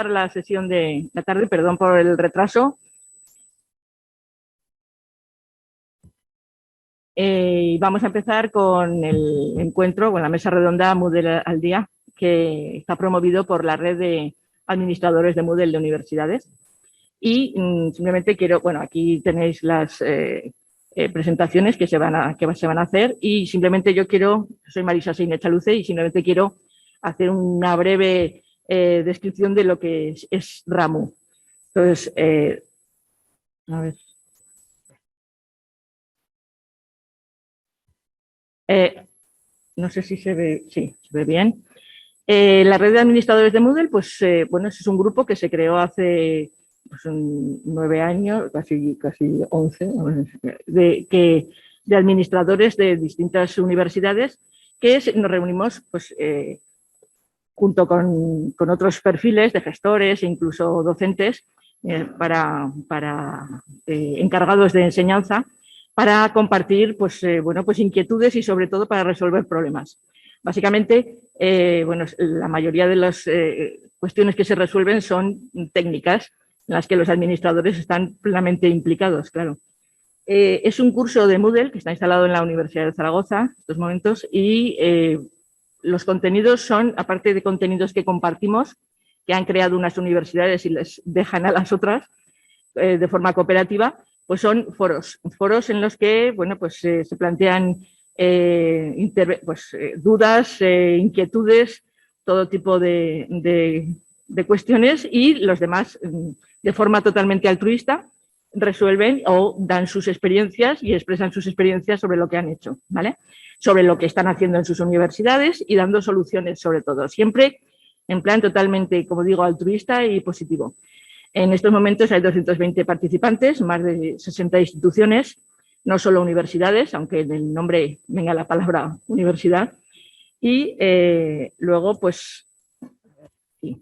la sesión de la tarde, perdón por el retraso. Vamos a empezar con el encuentro, con la mesa redonda Moodle al Día, que está promovido por la red de administradores de Moodle de universidades. Y simplemente quiero, bueno, aquí tenéis las presentaciones que se van a hacer y simplemente yo quiero, soy Marisa Seinechaluce y simplemente quiero hacer una breve descripción de lo que es RAMU. Entonces, a ver. No sé si se ve, sí, se ve bien. La red de administradores de Moodle, pues bueno, es un grupo que se creó hace pues, 9 años, casi 11, de administradores de distintas universidades que nos reunimos pues, junto con otros perfiles de gestores e incluso docentes para encargados de enseñanza para compartir pues, bueno, pues inquietudes y sobre todo para resolver problemas. Básicamente, bueno, la mayoría de las cuestiones que se resuelven son técnicas en las que los administradores están plenamente implicados, claro. Es un curso de Moodle que está instalado en la Universidad de Zaragoza en estos momentos y los contenidos son, aparte de contenidos que compartimos, que han creado unas universidades y les dejan a las otras de forma cooperativa, pues son foros en los que, bueno, pues se plantean dudas, inquietudes, todo tipo de cuestiones y los demás, de forma totalmente altruista, resuelven o dan sus experiencias y expresan sus experiencias sobre lo que han hecho, ¿vale? Sobre lo que están haciendo en sus universidades y dando soluciones sobre todo, siempre en plan totalmente, como digo, altruista y positivo. En estos momentos hay 220 participantes, más de 60 instituciones, no solo universidades, aunque en el nombre venga la palabra universidad. Y luego, pues, sí.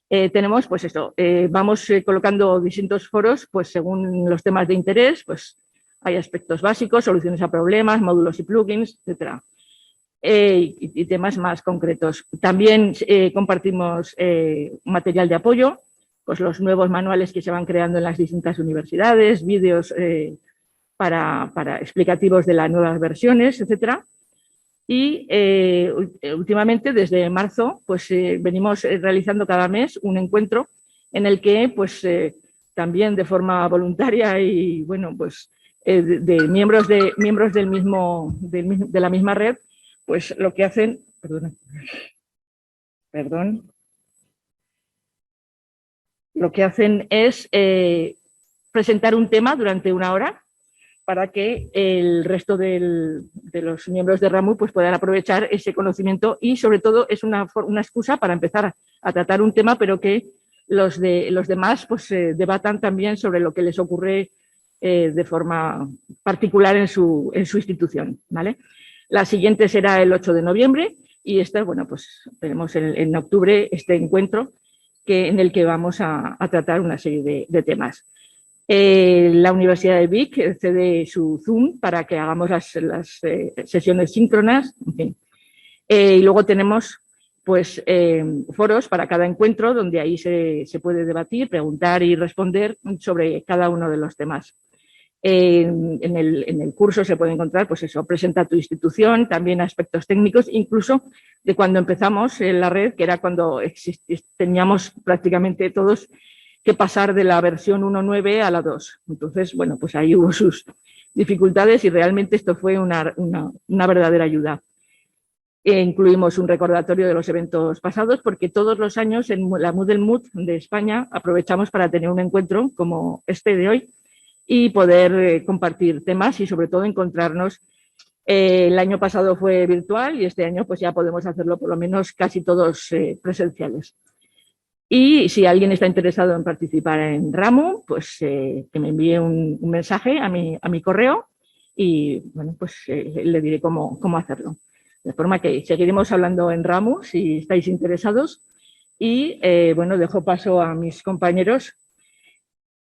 Tenemos, pues esto, vamos colocando distintos foros, pues según los temas de interés, pues hay aspectos básicos, soluciones a problemas, módulos y plugins, etcétera. Y temas más concretos. También compartimos material de apoyo, pues los nuevos manuales que se van creando en las distintas universidades, vídeos para explicativos de las nuevas versiones, etcétera. Y últimamente, desde marzo, pues venimos realizando cada mes un encuentro en el que, pues también de forma voluntaria y, bueno, pues de miembros de la misma red, pues lo que hacen, lo que hacen es presentar un tema durante 1 hora para que el resto de los miembros de RAMU pues, puedan aprovechar ese conocimiento y, sobre todo, es una excusa para empezar a tratar un tema, pero que los demás pues, debatan también sobre lo que les ocurre de forma particular en su institución, ¿vale? La siguiente será el 8 de noviembre y bueno, pues tenemos en octubre este encuentro en el que vamos a tratar una serie de temas. La Universidad de Vic cede su Zoom para que hagamos las sesiones síncronas, en fin. Y luego tenemos pues, foros para cada encuentro donde ahí se puede debatir, preguntar y responder sobre cada uno de los temas. En el curso se puede encontrar, pues eso, presenta tu institución, también aspectos técnicos, incluso de cuando empezamos en la red, que era cuando teníamos prácticamente todos que pasar de la versión 1.9 a la 2. Entonces, bueno, pues ahí hubo sus dificultades y realmente esto fue una verdadera ayuda. Incluimos un recordatorio de los eventos pasados porque todos los años en la Moodle Mood de España aprovechamos para tener un encuentro como este de hoy y poder compartir temas y sobre todo encontrarnos. El año pasado fue virtual y este año pues ya podemos hacerlo por lo menos casi todos presenciales. Y si alguien está interesado en participar en RAMU, pues que me envíe un mensaje a mi correo y bueno, pues le diré cómo hacerlo. De forma que seguiremos hablando en RAMU si estáis interesados y bueno, dejo paso a mis compañeros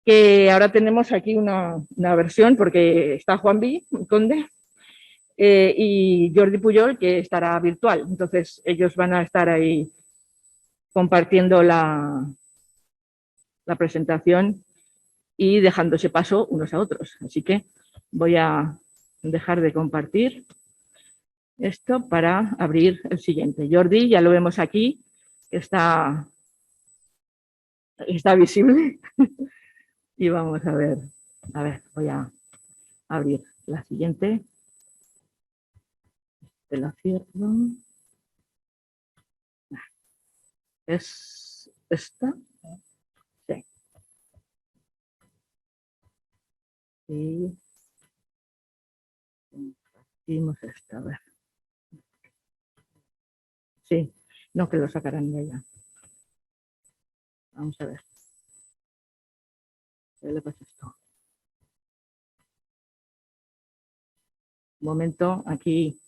que ahora tenemos aquí una versión porque está Juanvi Conde y Jordi Pujol que estará virtual. Entonces ellos van a estar ahí compartiendo la la presentación y dejándose paso unos a otros. Así que voy a dejar de compartir esto para abrir el siguiente. Jordi, ya lo vemos aquí, está visible. Y vamos a ver, voy a abrir la siguiente. Te la cierro. ¿Es esta? Sí. Y compartimos esta, a ver. Sí, no, que lo sacarán de ella. Vamos a ver. ¿Qué le pasa esto? Un momento, aquí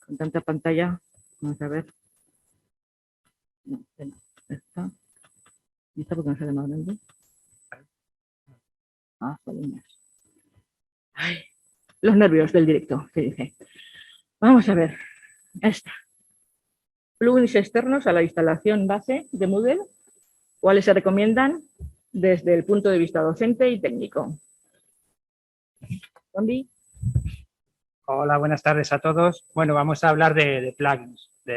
con tanta pantalla. Vamos a ver. No, esta. ¿Y esta por qué no sale más grande? Ah, jolines. Ay, los nervios del directo, se dice. Vamos a ver. Esta. Plugins externos a la instalación base de Moodle. ¿Cuáles se recomiendan desde el punto de vista docente y técnico? ¿Zombie? Hola, buenas tardes a todos. Bueno, vamos a hablar de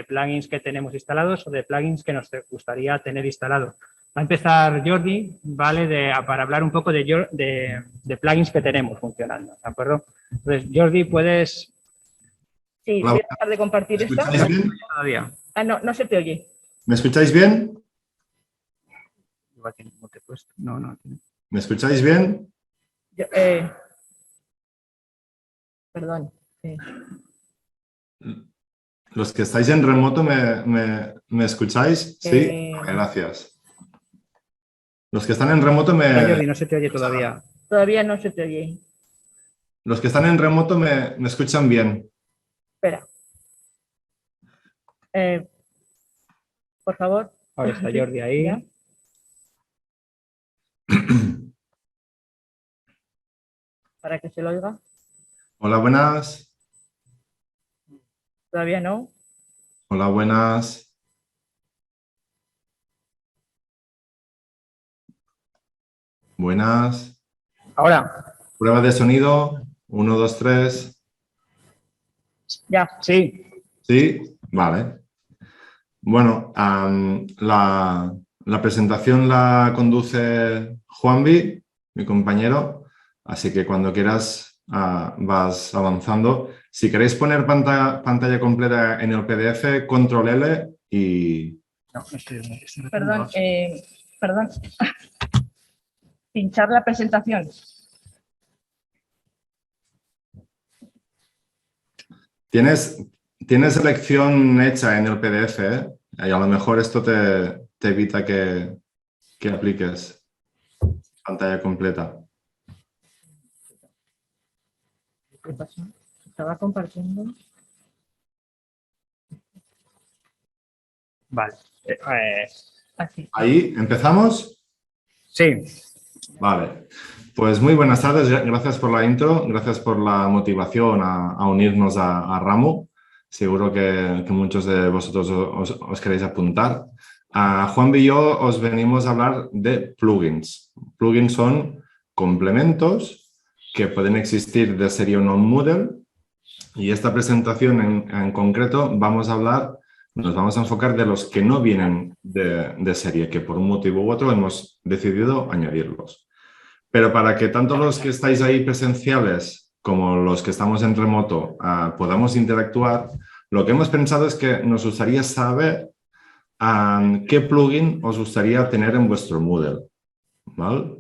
plugins que tenemos instalados o de plugins que nos gustaría tener instalados. Va a empezar Jordi, ¿vale? Para hablar un poco de plugins que tenemos funcionando, ¿de acuerdo? Entonces, Jordi, ¿puedes...? Sí, voy a dejar de compartir esto. ¿Me escucháis bien? Todavía. Ah, no, no se te oye. ¿Me escucháis bien? Igual que no te he puesto. No. ¿Me escucháis bien? Yo, perdón. Sí. Los que estáis en remoto, ¿me escucháis? Sí, gracias. Los que están en remoto Jordi, no se te oye todavía. Todavía no se te oye. Los que están en remoto me escuchan bien. Espera. Por favor. Ahora está Jordi ahí. ¿Ya? Para que se lo oiga. Hola, buenas. Todavía no. Hola, buenas. Buenas. Ahora. Prueba de sonido. 1, 2, 3. Ya. Sí. Sí, vale. Bueno, la presentación la conduce Juanvi, mi compañero, así que cuando quieras vas avanzando. Si queréis poner pantalla completa en el PDF, control L y... No, estoy Perdón, perdón. Pinchar la presentación. Tienes selección hecha en el PDF, ¿eh? Y a lo mejor esto te evita que apliques pantalla completa. ¿Qué pasó? Estaba compartiendo. Vale. Así. ¿Ahí empezamos? Sí. Vale. Pues muy buenas tardes, gracias por la intro, gracias por la motivación a unirnos a Ramu. Seguro que muchos de vosotros os queréis apuntar. Juan y yo os venimos a hablar de plugins. Plugins son complementos que pueden existir de serie o no Moodle. Y esta presentación en concreto nos vamos a enfocar de los que no vienen de serie, que por un motivo u otro hemos decidido añadirlos. Pero para que tanto los que estáis ahí presenciales como los que estamos en remoto podamos interactuar, lo que hemos pensado es que nos gustaría saber qué plugin os gustaría tener en vuestro Moodle, ¿vale?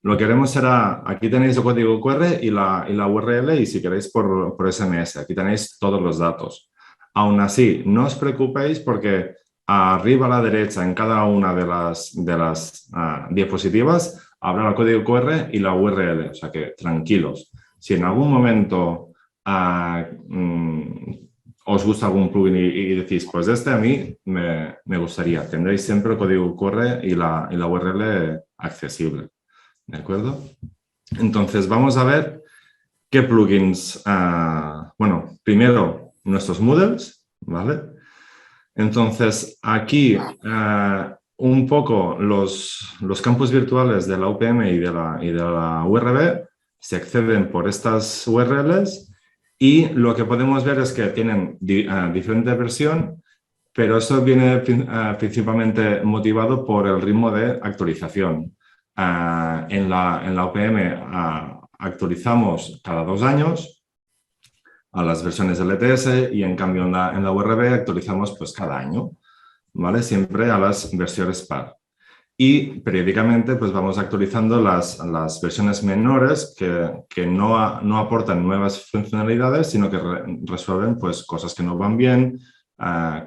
Lo que haremos será, aquí tenéis el código QR y la URL y si queréis por SMS, aquí tenéis todos los datos. Aún así, no os preocupéis porque arriba a la derecha en cada una de las diapositivas habrá el código QR y la URL, o sea que tranquilos. Si en algún momento os gusta algún plugin y decís, pues este a mí me gustaría, tendréis siempre el código QR y la URL accesible. ¿De acuerdo? Entonces vamos a ver qué plugins, bueno, primero nuestros Moodles, ¿vale? Entonces aquí un poco los campus virtuales de la UPM y de la URB se acceden por estas URLs y lo que podemos ver es que tienen diferente versión, pero eso viene principalmente motivado por el ritmo de actualización. En la UPM actualizamos cada 2 años a las versiones LTS y en cambio en la URB actualizamos pues cada año, ¿vale? Siempre a las versiones PAR. Y periódicamente pues vamos actualizando las versiones menores que no aportan nuevas funcionalidades, sino que resuelven pues cosas que no van bien,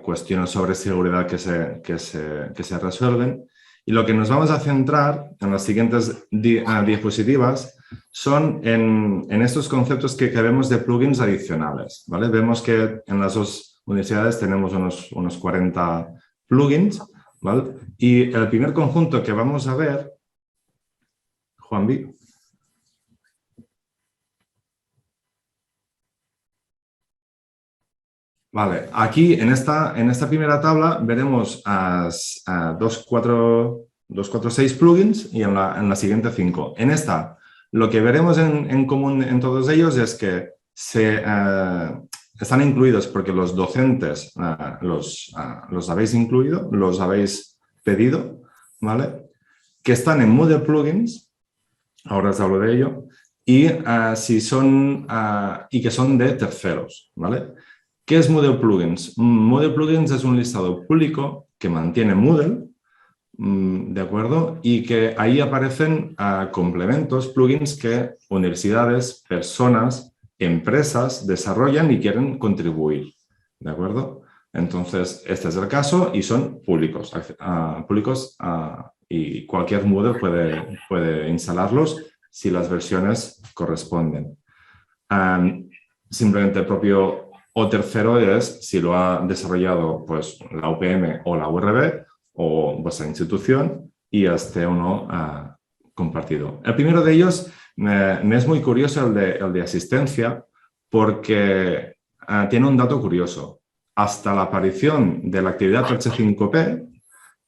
cuestiones sobre seguridad que se resuelven. Y lo que nos vamos a centrar en las siguientes diapositivas son en estos conceptos que vemos de plugins adicionales, ¿vale? Vemos que en las 2 universidades tenemos unos 40 plugins, ¿vale? Y el primer conjunto que vamos a ver, Juanvi. Vale, aquí en esta primera tabla veremos 2, 4, 6 plugins y en la siguiente 5. En esta, lo que veremos en común en todos ellos es que están incluidos porque los docentes los habéis incluido, los habéis pedido, ¿vale? Que están en Moodle Plugins, ahora os hablo de ello, y que son de terceros, ¿vale? ¿Qué es Moodle Plugins? Moodle Plugins es un listado público que mantiene Moodle, ¿de acuerdo? Y que ahí aparecen complementos, plugins que universidades, personas, empresas desarrollan y quieren contribuir, ¿de acuerdo? Entonces, este es el caso y son públicos, y cualquier Moodle puede instalarlos si las versiones corresponden. Simplemente el propio o tercero es si lo ha desarrollado pues, la UPM o la URB o vuestra institución y esté o no compartido. El primero de ellos me es muy curioso, el de asistencia, porque tiene un dato curioso. Hasta la aparición de la actividad H5P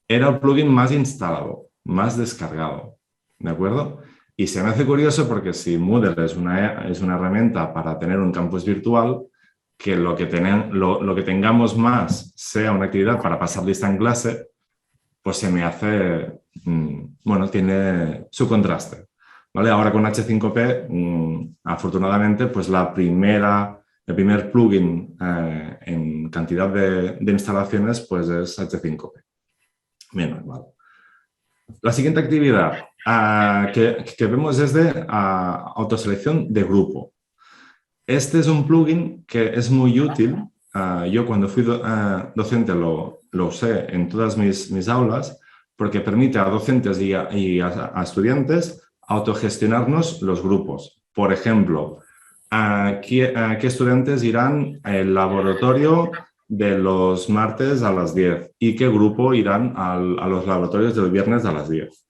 era el plugin más instalado, más descargado, ¿de acuerdo? Y se me hace curioso porque si Moodle es una herramienta para tener un campus virtual, que lo que tengamos más sea una actividad para pasar lista en clase, pues se me hace, bueno, tiene su contraste, ¿vale? Ahora con H5P, afortunadamente, pues el primer plugin en cantidad de instalaciones, pues es H5P. Menos mal. La siguiente actividad que vemos es de autoselección de grupo. Este es un plugin que es muy útil. Yo cuando fui docente lo usé en todas mis aulas porque permite a docentes y a estudiantes autogestionarnos los grupos. Por ejemplo, ¿qué estudiantes irán al laboratorio de los martes a las 10 y qué grupo irán a los laboratorios del viernes a las 10?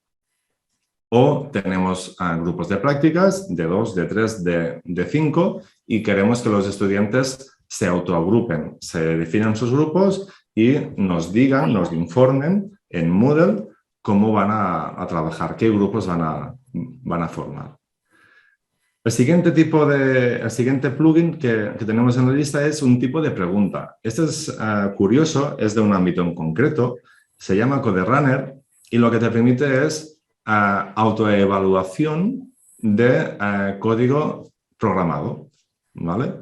O tenemos grupos de prácticas de 2, de 3, de 5 y queremos que los estudiantes se autoagrupen, se definan sus grupos y nos digan, nos informen en Moodle cómo van a trabajar, qué grupos van a formar. El siguiente plugin que tenemos en la lista es un tipo de pregunta. Este es curioso, es de un ámbito en concreto, se llama CodeRunner y lo que te permite es autoevaluación de código programado, ¿vale?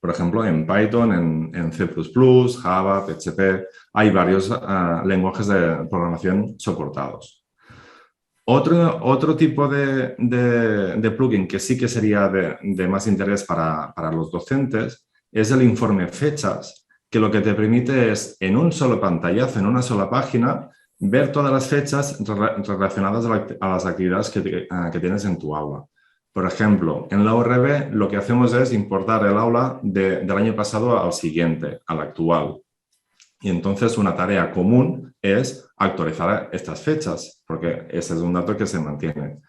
Por ejemplo, en Python, en C++, Java, PHP, hay varios lenguajes de programación soportados. Otro tipo de plugin que sí que sería de más interés para los docentes es el informe fechas, que lo que te permite es en un solo pantallazo, en una sola página, ver todas las fechas relacionadas a las actividades que tienes en tu aula. Por ejemplo, en la URB lo que hacemos es importar el aula del año pasado al siguiente, al actual. Y entonces una tarea común es actualizar estas fechas, porque ese es un dato que se mantiene.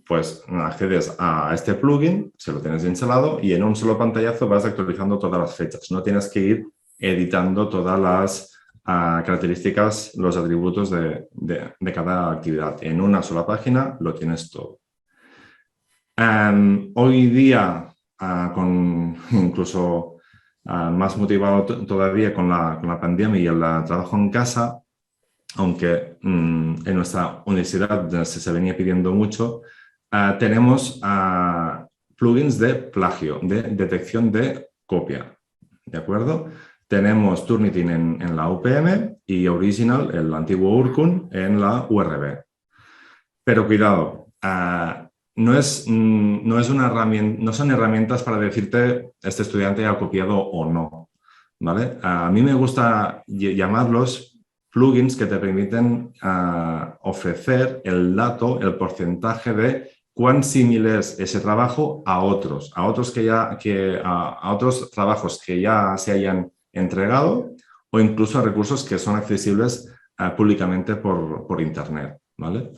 Pues accedes a este plugin, se lo tienes instalado y en un solo pantallazo vas actualizando todas las fechas. No tienes que ir editando todas características, los atributos de cada actividad. En una sola página lo tienes todo. Hoy día, incluso más motivado todavía con la pandemia y el trabajo en casa, aunque en nuestra universidad se venía pidiendo mucho, tenemos plugins de plagio, de detección de copia, ¿de acuerdo? Tenemos Turnitin en la UPM y Original, el antiguo Urkun, en la URB. Pero cuidado, no son herramientas para decirte este estudiante ha copiado o no, ¿vale? A mí me gusta llamarlos plugins que te permiten ofrecer el dato, el porcentaje de cuán similar es ese trabajo a otros trabajos que ya se hayan entregado o incluso a recursos que son accesibles públicamente por Internet, ¿vale?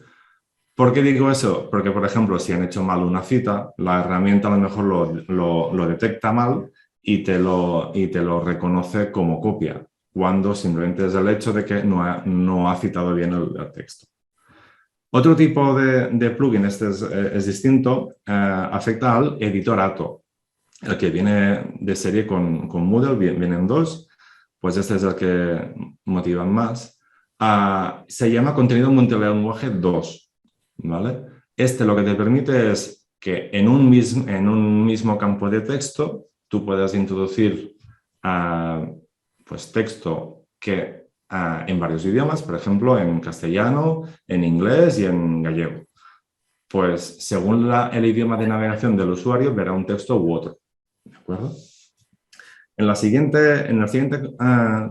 ¿Por qué digo eso? Porque, por ejemplo, si han hecho mal una cita, la herramienta a lo mejor lo detecta mal y te lo reconoce como copia, cuando simplemente es el hecho de que no ha citado bien el texto. Otro tipo de plugin, este es distinto, afecta al editor ATO, el que viene de serie con Moodle, vienen dos, pues este es el que motivan más. Se llama contenido multilenguaje 2. ¿Vale? Este lo que te permite es que en un mismo campo de texto tú puedas introducir pues texto que en varios idiomas, por ejemplo, en castellano, en inglés y en gallego. Pues según el idioma de navegación del usuario verá un texto u otro. ¿De acuerdo? En el siguiente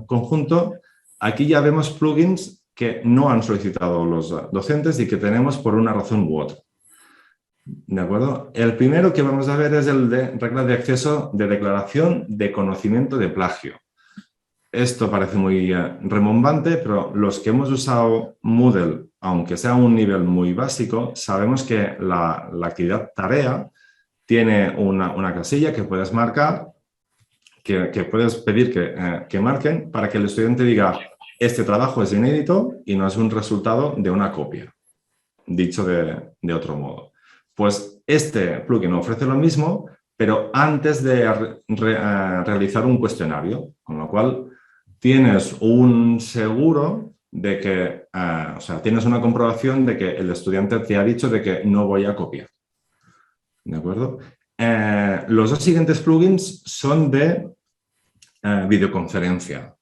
conjunto, aquí ya vemos plugins que no han solicitado los docentes y que tenemos por una razón u otra. ¿De acuerdo? El primero que vamos a ver es el de regla de acceso de declaración de conocimiento de plagio. Esto parece muy rimbombante, pero los que hemos usado Moodle, aunque sea a un nivel muy básico, sabemos que la actividad tarea tiene una casilla que puedes marcar, que puedes pedir que marquen para que el estudiante diga: este trabajo es inédito y no es un resultado de una copia, dicho de otro modo. Pues este plugin ofrece lo mismo, pero antes de realizar un cuestionario, con lo cual tienes un seguro de que, o sea, tienes una comprobación de que el estudiante te ha dicho de que no voy a copiar. ¿De acuerdo? Los dos siguientes plugins son de videoconferencia.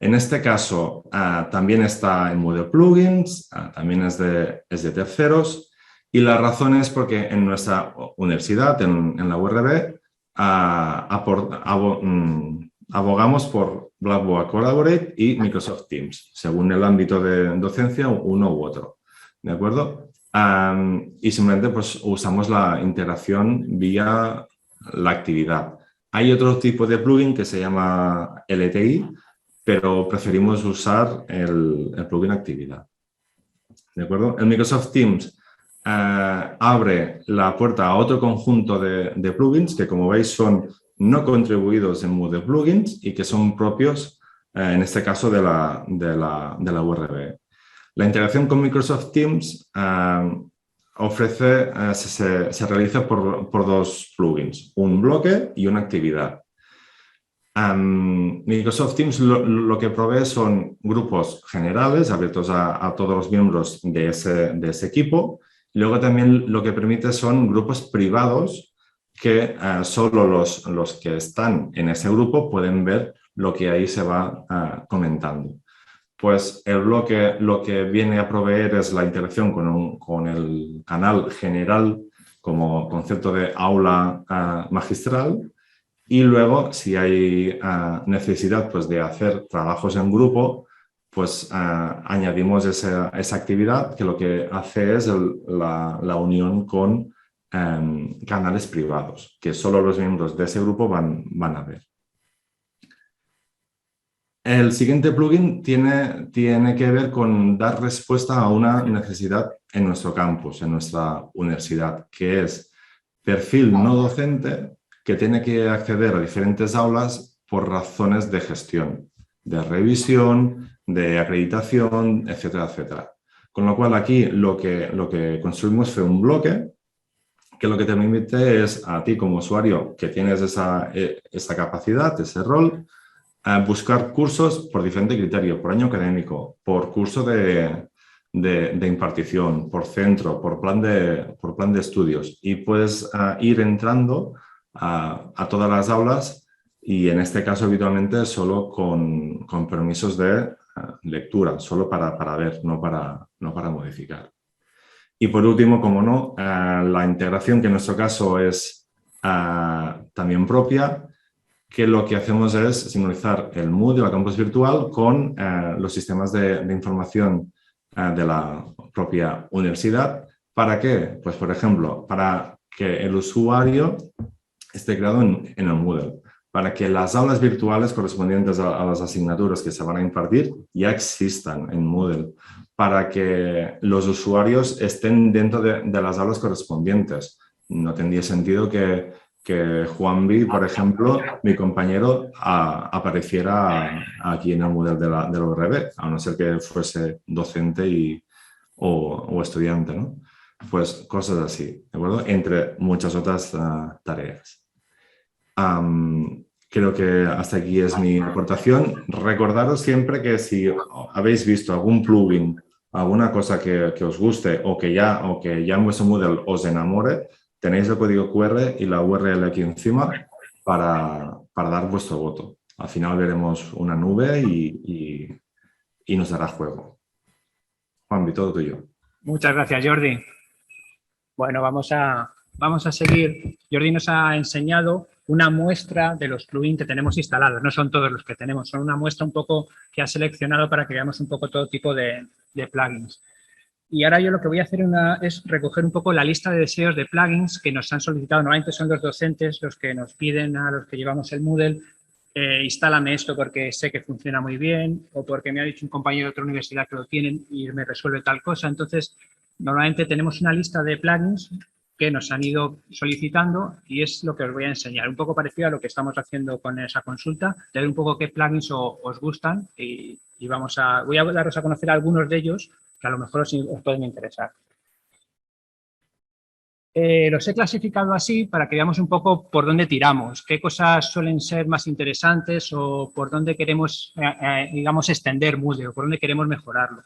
En este caso, también está en Moodle Plugins, también es de terceros, y la razón es porque en nuestra universidad, en la URB, abogamos por Blackboard Collaborate y Microsoft Teams, según el ámbito de docencia, uno u otro. ¿De acuerdo? Y simplemente pues, usamos la integración vía la actividad. Hay otro tipo de plugin que se llama LTI, pero preferimos usar el plugin actividad. ¿De acuerdo? El Microsoft Teams abre la puerta a otro conjunto de plugins que, como veis, son no contribuidos en Moodle Plugins y que son propios, en este caso, de la URB. La integración con Microsoft Teams se realiza por dos plugins, un bloque y una actividad. Microsoft Teams lo que provee son grupos generales abiertos a todos los miembros de ese equipo. Luego también lo que permite son grupos privados que solo los que están en ese grupo pueden ver lo que ahí se va comentando. Pues el bloque lo que viene a proveer es la integración con el canal general como concepto de aula magistral. Y luego, si hay necesidad pues, de hacer trabajos en grupo, pues añadimos esa actividad que lo que hace es la unión con canales privados, que solo los miembros de ese grupo van a ver. El siguiente plugin tiene que ver con dar respuesta a una necesidad en nuestro campus, en nuestra universidad, que es perfil no docente que tiene que acceder a diferentes aulas por razones de gestión, de revisión, de acreditación, etcétera, etcétera. Con lo cual aquí lo que construimos fue un bloque que lo que te permite es a ti como usuario que tienes esa capacidad, ese rol, buscar cursos por diferente criterio, por año académico, por curso de impartición, por centro, por plan de estudios, y puedes ir entrando a todas las aulas y en este caso habitualmente solo con permisos de lectura, solo para ver, no para modificar. Y por último, como no, la integración, que en nuestro caso es también propia, que lo que hacemos es sincronizar el Moodle, la campus virtual, con los sistemas de información de la propia universidad. ¿Para qué? Pues, por ejemplo, para que el usuario esté creado en el Moodle, para que las aulas virtuales correspondientes a las asignaturas que se van a impartir ya existan en Moodle, para que los usuarios estén dentro de las aulas correspondientes. No tendría sentido que Juanvi, por ejemplo, mi compañero, apareciera aquí en el Moodle de la URB, a no ser que fuese docente o estudiante, ¿no? Pues cosas así, ¿de acuerdo? Entre muchas otras tareas. Creo que hasta aquí es mi aportación. Recordaros siempre que si habéis visto algún plugin, alguna cosa que os guste o que ya en vuestro Moodle os enamore, tenéis el código QR y la URL aquí encima para dar vuestro voto. Al final veremos una nube y nos dará juego. Juanvi, todo tuyo. Muchas gracias, Jordi. Bueno, vamos a seguir. Jordi nos ha enseñado una muestra de los plugins que tenemos instalados. No son todos los que tenemos, son una muestra un poco que ha seleccionado para que veamos un poco todo tipo de plugins. Y ahora yo lo que voy a hacer es recoger un poco la lista de deseos de plugins que nos han solicitado. Normalmente son los docentes los que nos piden a los que llevamos el Moodle, instálame esto porque sé que funciona muy bien o porque me ha dicho un compañero de otra universidad que lo tienen y me resuelve tal cosa. Entonces, normalmente tenemos una lista de plugins que nos han ido solicitando y es lo que os voy a enseñar. Un poco parecido a lo que estamos haciendo con esa consulta, de ver un poco qué plugins os gustan y voy a daros a conocer algunos de ellos que a lo mejor os pueden interesar. Los he clasificado así para que veamos un poco por dónde tiramos, qué cosas suelen ser más interesantes o por dónde queremos, digamos, extender Moodle o por dónde queremos mejorarlo.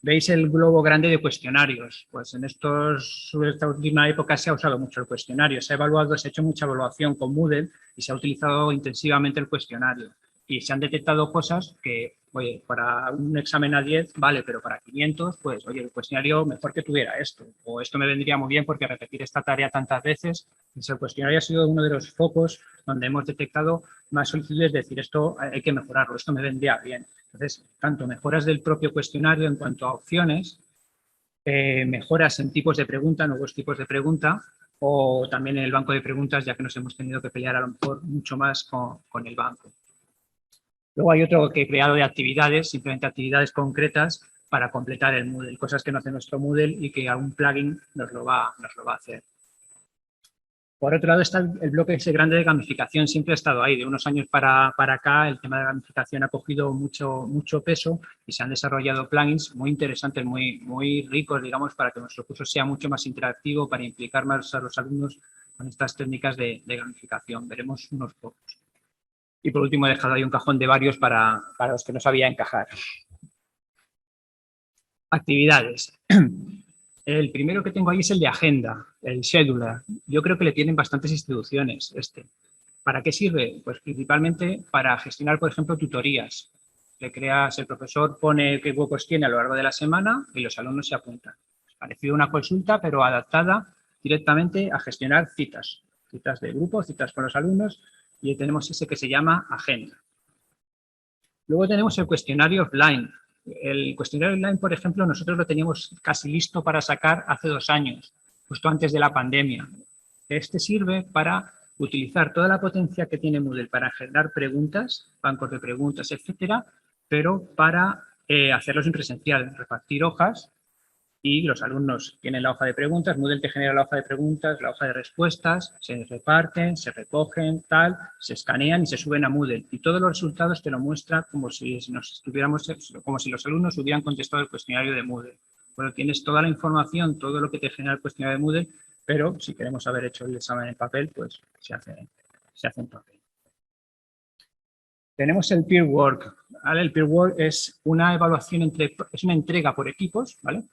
¿Veis el globo grande de cuestionarios? Pues en esta última época se ha usado mucho el cuestionario, se ha hecho mucha evaluación con Moodle y se ha utilizado intensivamente el cuestionario. Y se han detectado cosas que, oye, para un examen a 10 vale, pero para 500, pues, oye, el cuestionario mejor que tuviera esto. O esto me vendría muy bien porque repetir esta tarea tantas veces. Pues el cuestionario ha sido uno de los focos donde hemos detectado más solicitudes de decir esto hay que mejorarlo, esto me vendría bien. Entonces, tanto mejoras del propio cuestionario en cuanto a opciones, mejoras en tipos de pregunta, nuevos tipos de pregunta, o también en el banco de preguntas, ya que nos hemos tenido que pelear a lo mejor mucho más con el banco. Luego hay otro que he creado de actividades, simplemente actividades concretas para completar el Moodle, cosas que no hace nuestro Moodle y que algún plugin nos lo va a hacer. Por otro lado está el bloque ese grande de gamificación, siempre ha estado ahí. De unos años para acá el tema de gamificación ha cogido mucho peso y se han desarrollado plugins muy interesantes, muy ricos, digamos, para que nuestro curso sea mucho más interactivo, para implicar más a los alumnos con estas técnicas de gamificación. Veremos unos pocos. Y por último he dejado ahí un cajón de varios para los que no sabía encajar. Actividades. El primero que tengo ahí es el de agenda, el scheduler. Yo creo que le tienen bastantes instituciones este. ¿Para qué sirve? Pues principalmente para gestionar, por ejemplo, tutorías. Le creas, el profesor pone qué huecos tiene a lo largo de la semana y los alumnos se apuntan. Es parecido a una consulta, pero adaptada directamente a gestionar citas. Citas de grupo, citas con los alumnos. Y tenemos ese que se llama agenda. Luego tenemos el cuestionario offline. El cuestionario offline, por ejemplo, nosotros lo teníamos casi listo para sacar hace 2 años, justo antes de la pandemia. Este sirve para utilizar toda la potencia que tiene Moodle para generar preguntas, bancos de preguntas, etcétera, pero para hacerlos en presencial, repartir hojas y los alumnos tienen la hoja de preguntas, Moodle te genera la hoja de preguntas, la hoja de respuestas, se reparten, se recogen, tal, se escanean y se suben a Moodle. Y todos los resultados te lo muestra como si como si los alumnos hubieran contestado el cuestionario de Moodle. Bueno, tienes toda la información, todo lo que te genera el cuestionario de Moodle, pero si queremos haber hecho el examen en papel, pues se hace en papel. Tenemos el peer work, ¿vale? El peer work es una evaluación es una entrega por equipos, ¿vale?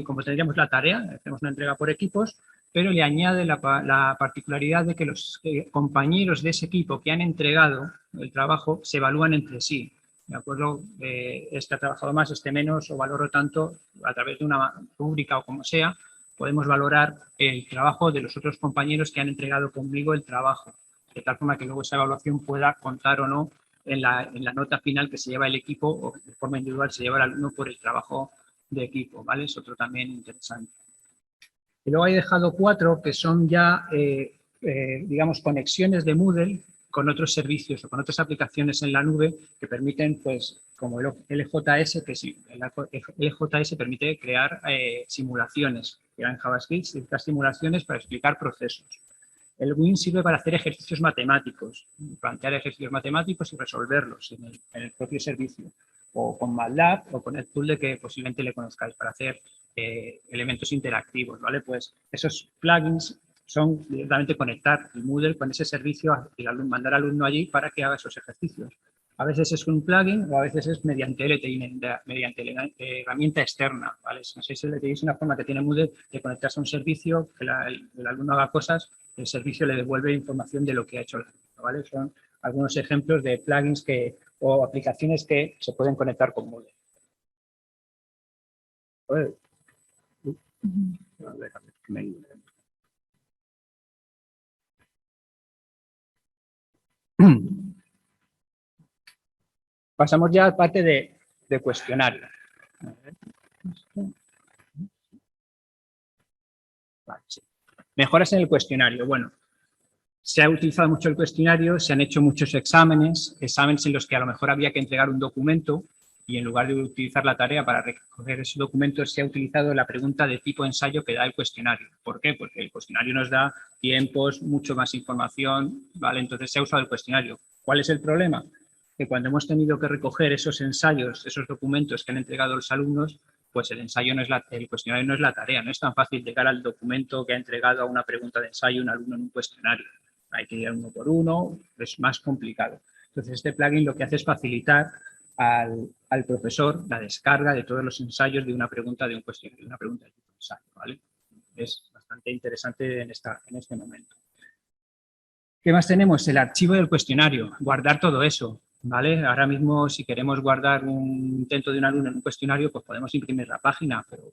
Como tendríamos la tarea, hacemos una entrega por equipos, pero le añade la particularidad de que los compañeros de ese equipo que han entregado el trabajo se evalúan entre sí. ¿De acuerdo? Este ha trabajado más, este menos, o valoro tanto, a través de una rúbrica o como sea, podemos valorar el trabajo de los otros compañeros que han entregado conmigo el trabajo, de tal forma que luego esa evaluación pueda contar o no en la nota final que se lleva el equipo o de forma individual se lleva el alumno por el trabajo de equipo, ¿vale? Es otro también interesante. Y luego he dejado 4 que son ya, digamos, conexiones de Moodle con otros servicios o con otras aplicaciones en la nube que permiten, pues, como el LJS, que sí, el LJS permite crear simulaciones, crean JavaScript, ciertas simulaciones para explicar procesos. El Win sirve para hacer ejercicios matemáticos, plantear ejercicios matemáticos y resolverlos en el propio servicio, o con MATLAB o con el tool de que posiblemente le conozcáis para hacer elementos interactivos, ¿vale? Pues esos plugins son directamente conectar el Moodle con ese servicio y mandar al alumno allí para que haga esos ejercicios. A veces es un plugin o a veces es mediante LTI, mediante la herramienta externa, ¿vale? Si LTI es una forma que tiene Moodle de conectarse a un servicio, que el alumno haga cosas, el servicio le devuelve información de lo que ha hecho el alumno, ¿vale? Son algunos ejemplos de plugins o aplicaciones que se pueden conectar con Moodle. Pasamos ya a parte de cuestionario. Vale, sí. Mejoras en el cuestionario. Bueno, se ha utilizado mucho el cuestionario, se han hecho muchos exámenes en los que a lo mejor había que entregar un documento y en lugar de utilizar la tarea para recoger esos documentos se ha utilizado la pregunta de tipo ensayo que da el cuestionario. ¿Por qué? Porque el cuestionario nos da tiempos, mucho más información, ¿vale? Entonces se ha usado el cuestionario. ¿Cuál es el problema? Que cuando hemos tenido que recoger esos ensayos, esos documentos que han entregado los alumnos, pues el cuestionario no es la tarea. No es tan fácil llegar al documento que ha entregado a una pregunta de ensayo un alumno en un cuestionario. Hay que ir uno por uno, es más complicado. Entonces, este plugin lo que hace es facilitar al profesor la descarga de todos los ensayos de una pregunta de un cuestionario, de una pregunta de tipo ensayo, ¿vale? Es bastante interesante en este momento. ¿Qué más tenemos? El archivo del cuestionario, guardar todo eso, ¿vale? Ahora mismo, si queremos guardar un intento de un alumno en un cuestionario, pues podemos imprimir la página, pero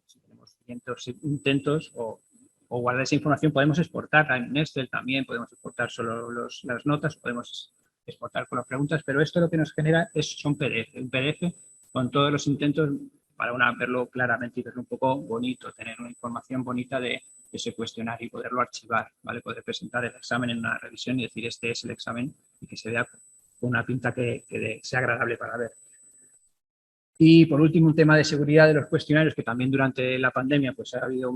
si tenemos cientos de intentos o guardar esa información, podemos exportarla en Excel también, podemos exportar solo las notas, podemos exportar con las preguntas, pero esto lo que nos genera son PDF, un PDF con todos los intentos para verlo claramente y verlo un poco bonito, tener una información bonita de ese cuestionario y poderlo archivar, ¿vale? Poder presentar el examen en una revisión y decir este es el examen y que se vea con una pinta que sea agradable para ver. Y por último, un tema de seguridad de los cuestionarios, que también durante la pandemia pues ha habido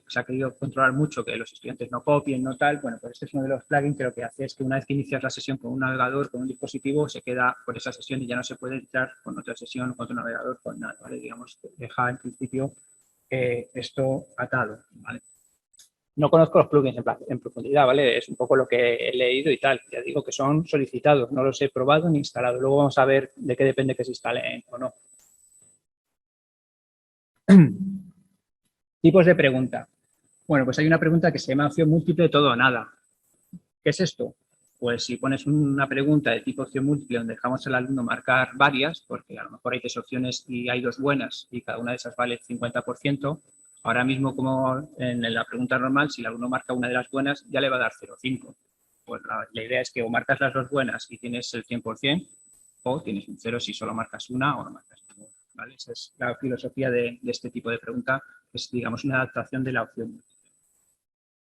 se ha querido controlar mucho que los estudiantes no copien, no tal. Bueno, pues este es uno de los plugins que lo que hace es que una vez que inicias la sesión con un navegador, con un dispositivo, se queda por esa sesión y ya no se puede entrar con otra sesión, con otro navegador, con nada, ¿vale? Digamos, deja en principio esto atado, ¿vale? No conozco los plugins en profundidad, ¿vale? Es un poco lo que he leído y tal. Ya digo que son solicitados, no los he probado ni instalado. Luego vamos a ver de qué depende que se instalen o no. Tipos de pregunta. Bueno, pues hay una pregunta que se llama opción múltiple todo o nada. ¿Qué es esto? Pues si pones una pregunta de tipo opción múltiple donde dejamos al alumno marcar varias, porque a lo mejor hay 3 opciones y hay 2 buenas y cada una de esas vale el 50%, ahora mismo, como en la pregunta normal, si el alumno marca una de las buenas, ya le va a dar 0,5. Pues la idea es que o marcas las 2 buenas y tienes el 100%, o tienes un 0 si solo marcas una o no marcas ninguna, ¿vale? Esa es la filosofía de este tipo de pregunta, es, digamos, una adaptación de la opción.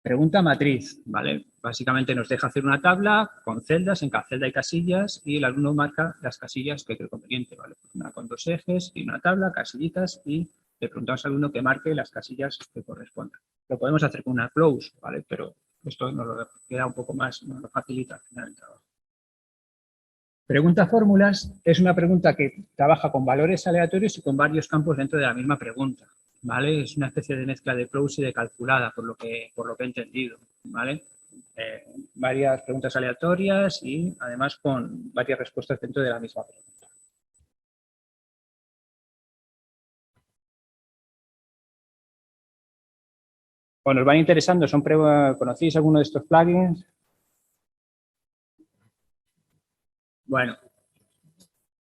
Pregunta matriz, ¿vale? Básicamente nos deja hacer una tabla con celdas, en cada celda hay casillas y el alumno marca las casillas que cree conveniente, ¿vale? Una con 2 ejes y una tabla, casillitas y le preguntamos al alumno que marque las casillas que correspondan. Lo podemos hacer con una close, ¿vale? Pero esto nos lo queda un poco más, nos lo facilita al final el trabajo. Pregunta fórmulas es una pregunta que trabaja con valores aleatorios y con varios campos dentro de la misma pregunta, ¿vale? Es una especie de mezcla de close y de calculada, por lo que he entendido, ¿vale? Varias preguntas aleatorias y además con varias respuestas dentro de la misma pregunta. Bueno, os van interesando, ¿conocéis alguno de estos plugins? Bueno,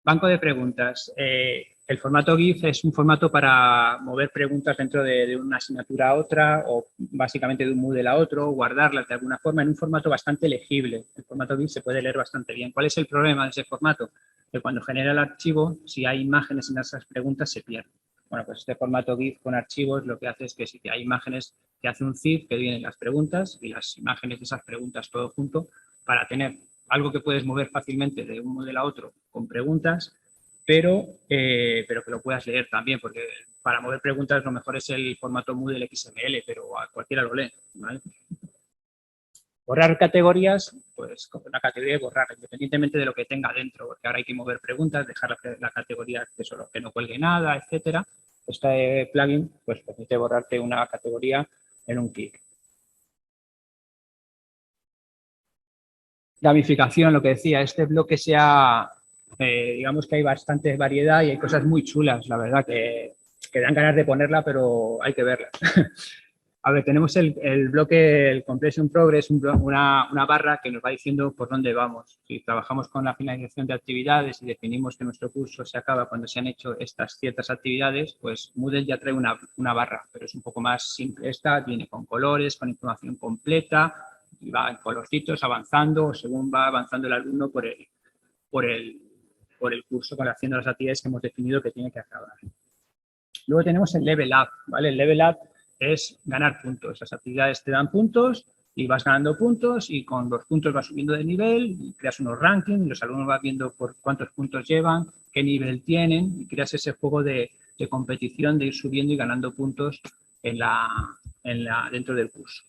banco de preguntas. El formato GIF es un formato para mover preguntas dentro de una asignatura a otra o básicamente de un Moodle a otro, guardarlas de alguna forma en un formato bastante legible. El formato GIF se puede leer bastante bien. ¿Cuál es el problema de ese formato? Que cuando genera el archivo, si hay imágenes en esas preguntas, se pierde. Bueno, pues este formato GIF con archivos lo que hace es que si hay imágenes, te hace un zip que vienen las preguntas y las imágenes de esas preguntas todo junto para tener algo que puedes mover fácilmente de un modelo a otro con preguntas, pero que lo puedas leer también, porque para mover preguntas lo mejor es el formato Moodle XML, pero a cualquiera lo lee, ¿vale? Borrar categorías, pues con una categoría de borrar, independientemente de lo que tenga dentro, porque ahora hay que mover preguntas, dejar la categoría que no cuelgue nada, etcétera. Este plugin pues permite borrarte una categoría en un clic. Gamificación, lo que decía, este bloque digamos que hay bastante variedad y hay cosas muy chulas, la verdad, que dan ganas de ponerla, pero hay que verlas. A ver, tenemos el bloque, el Completion Progress, una barra que nos va diciendo por dónde vamos. Si trabajamos con la finalización de actividades y definimos que nuestro curso se acaba cuando se han hecho estas ciertas actividades, pues Moodle ya trae una barra, pero es un poco más simple. Esta viene con colores, con información completa, y va en colorcitos avanzando según va avanzando el alumno por el curso, haciendo las actividades que hemos definido que tiene que acabar. Luego tenemos el Level Up, ¿vale? El Level Up es ganar puntos. Las actividades te dan puntos y vas ganando puntos y con los puntos vas subiendo de nivel y creas unos rankings y los alumnos van viendo por cuántos puntos llevan, qué nivel tienen y creas ese juego de competición de ir subiendo y ganando puntos dentro del curso.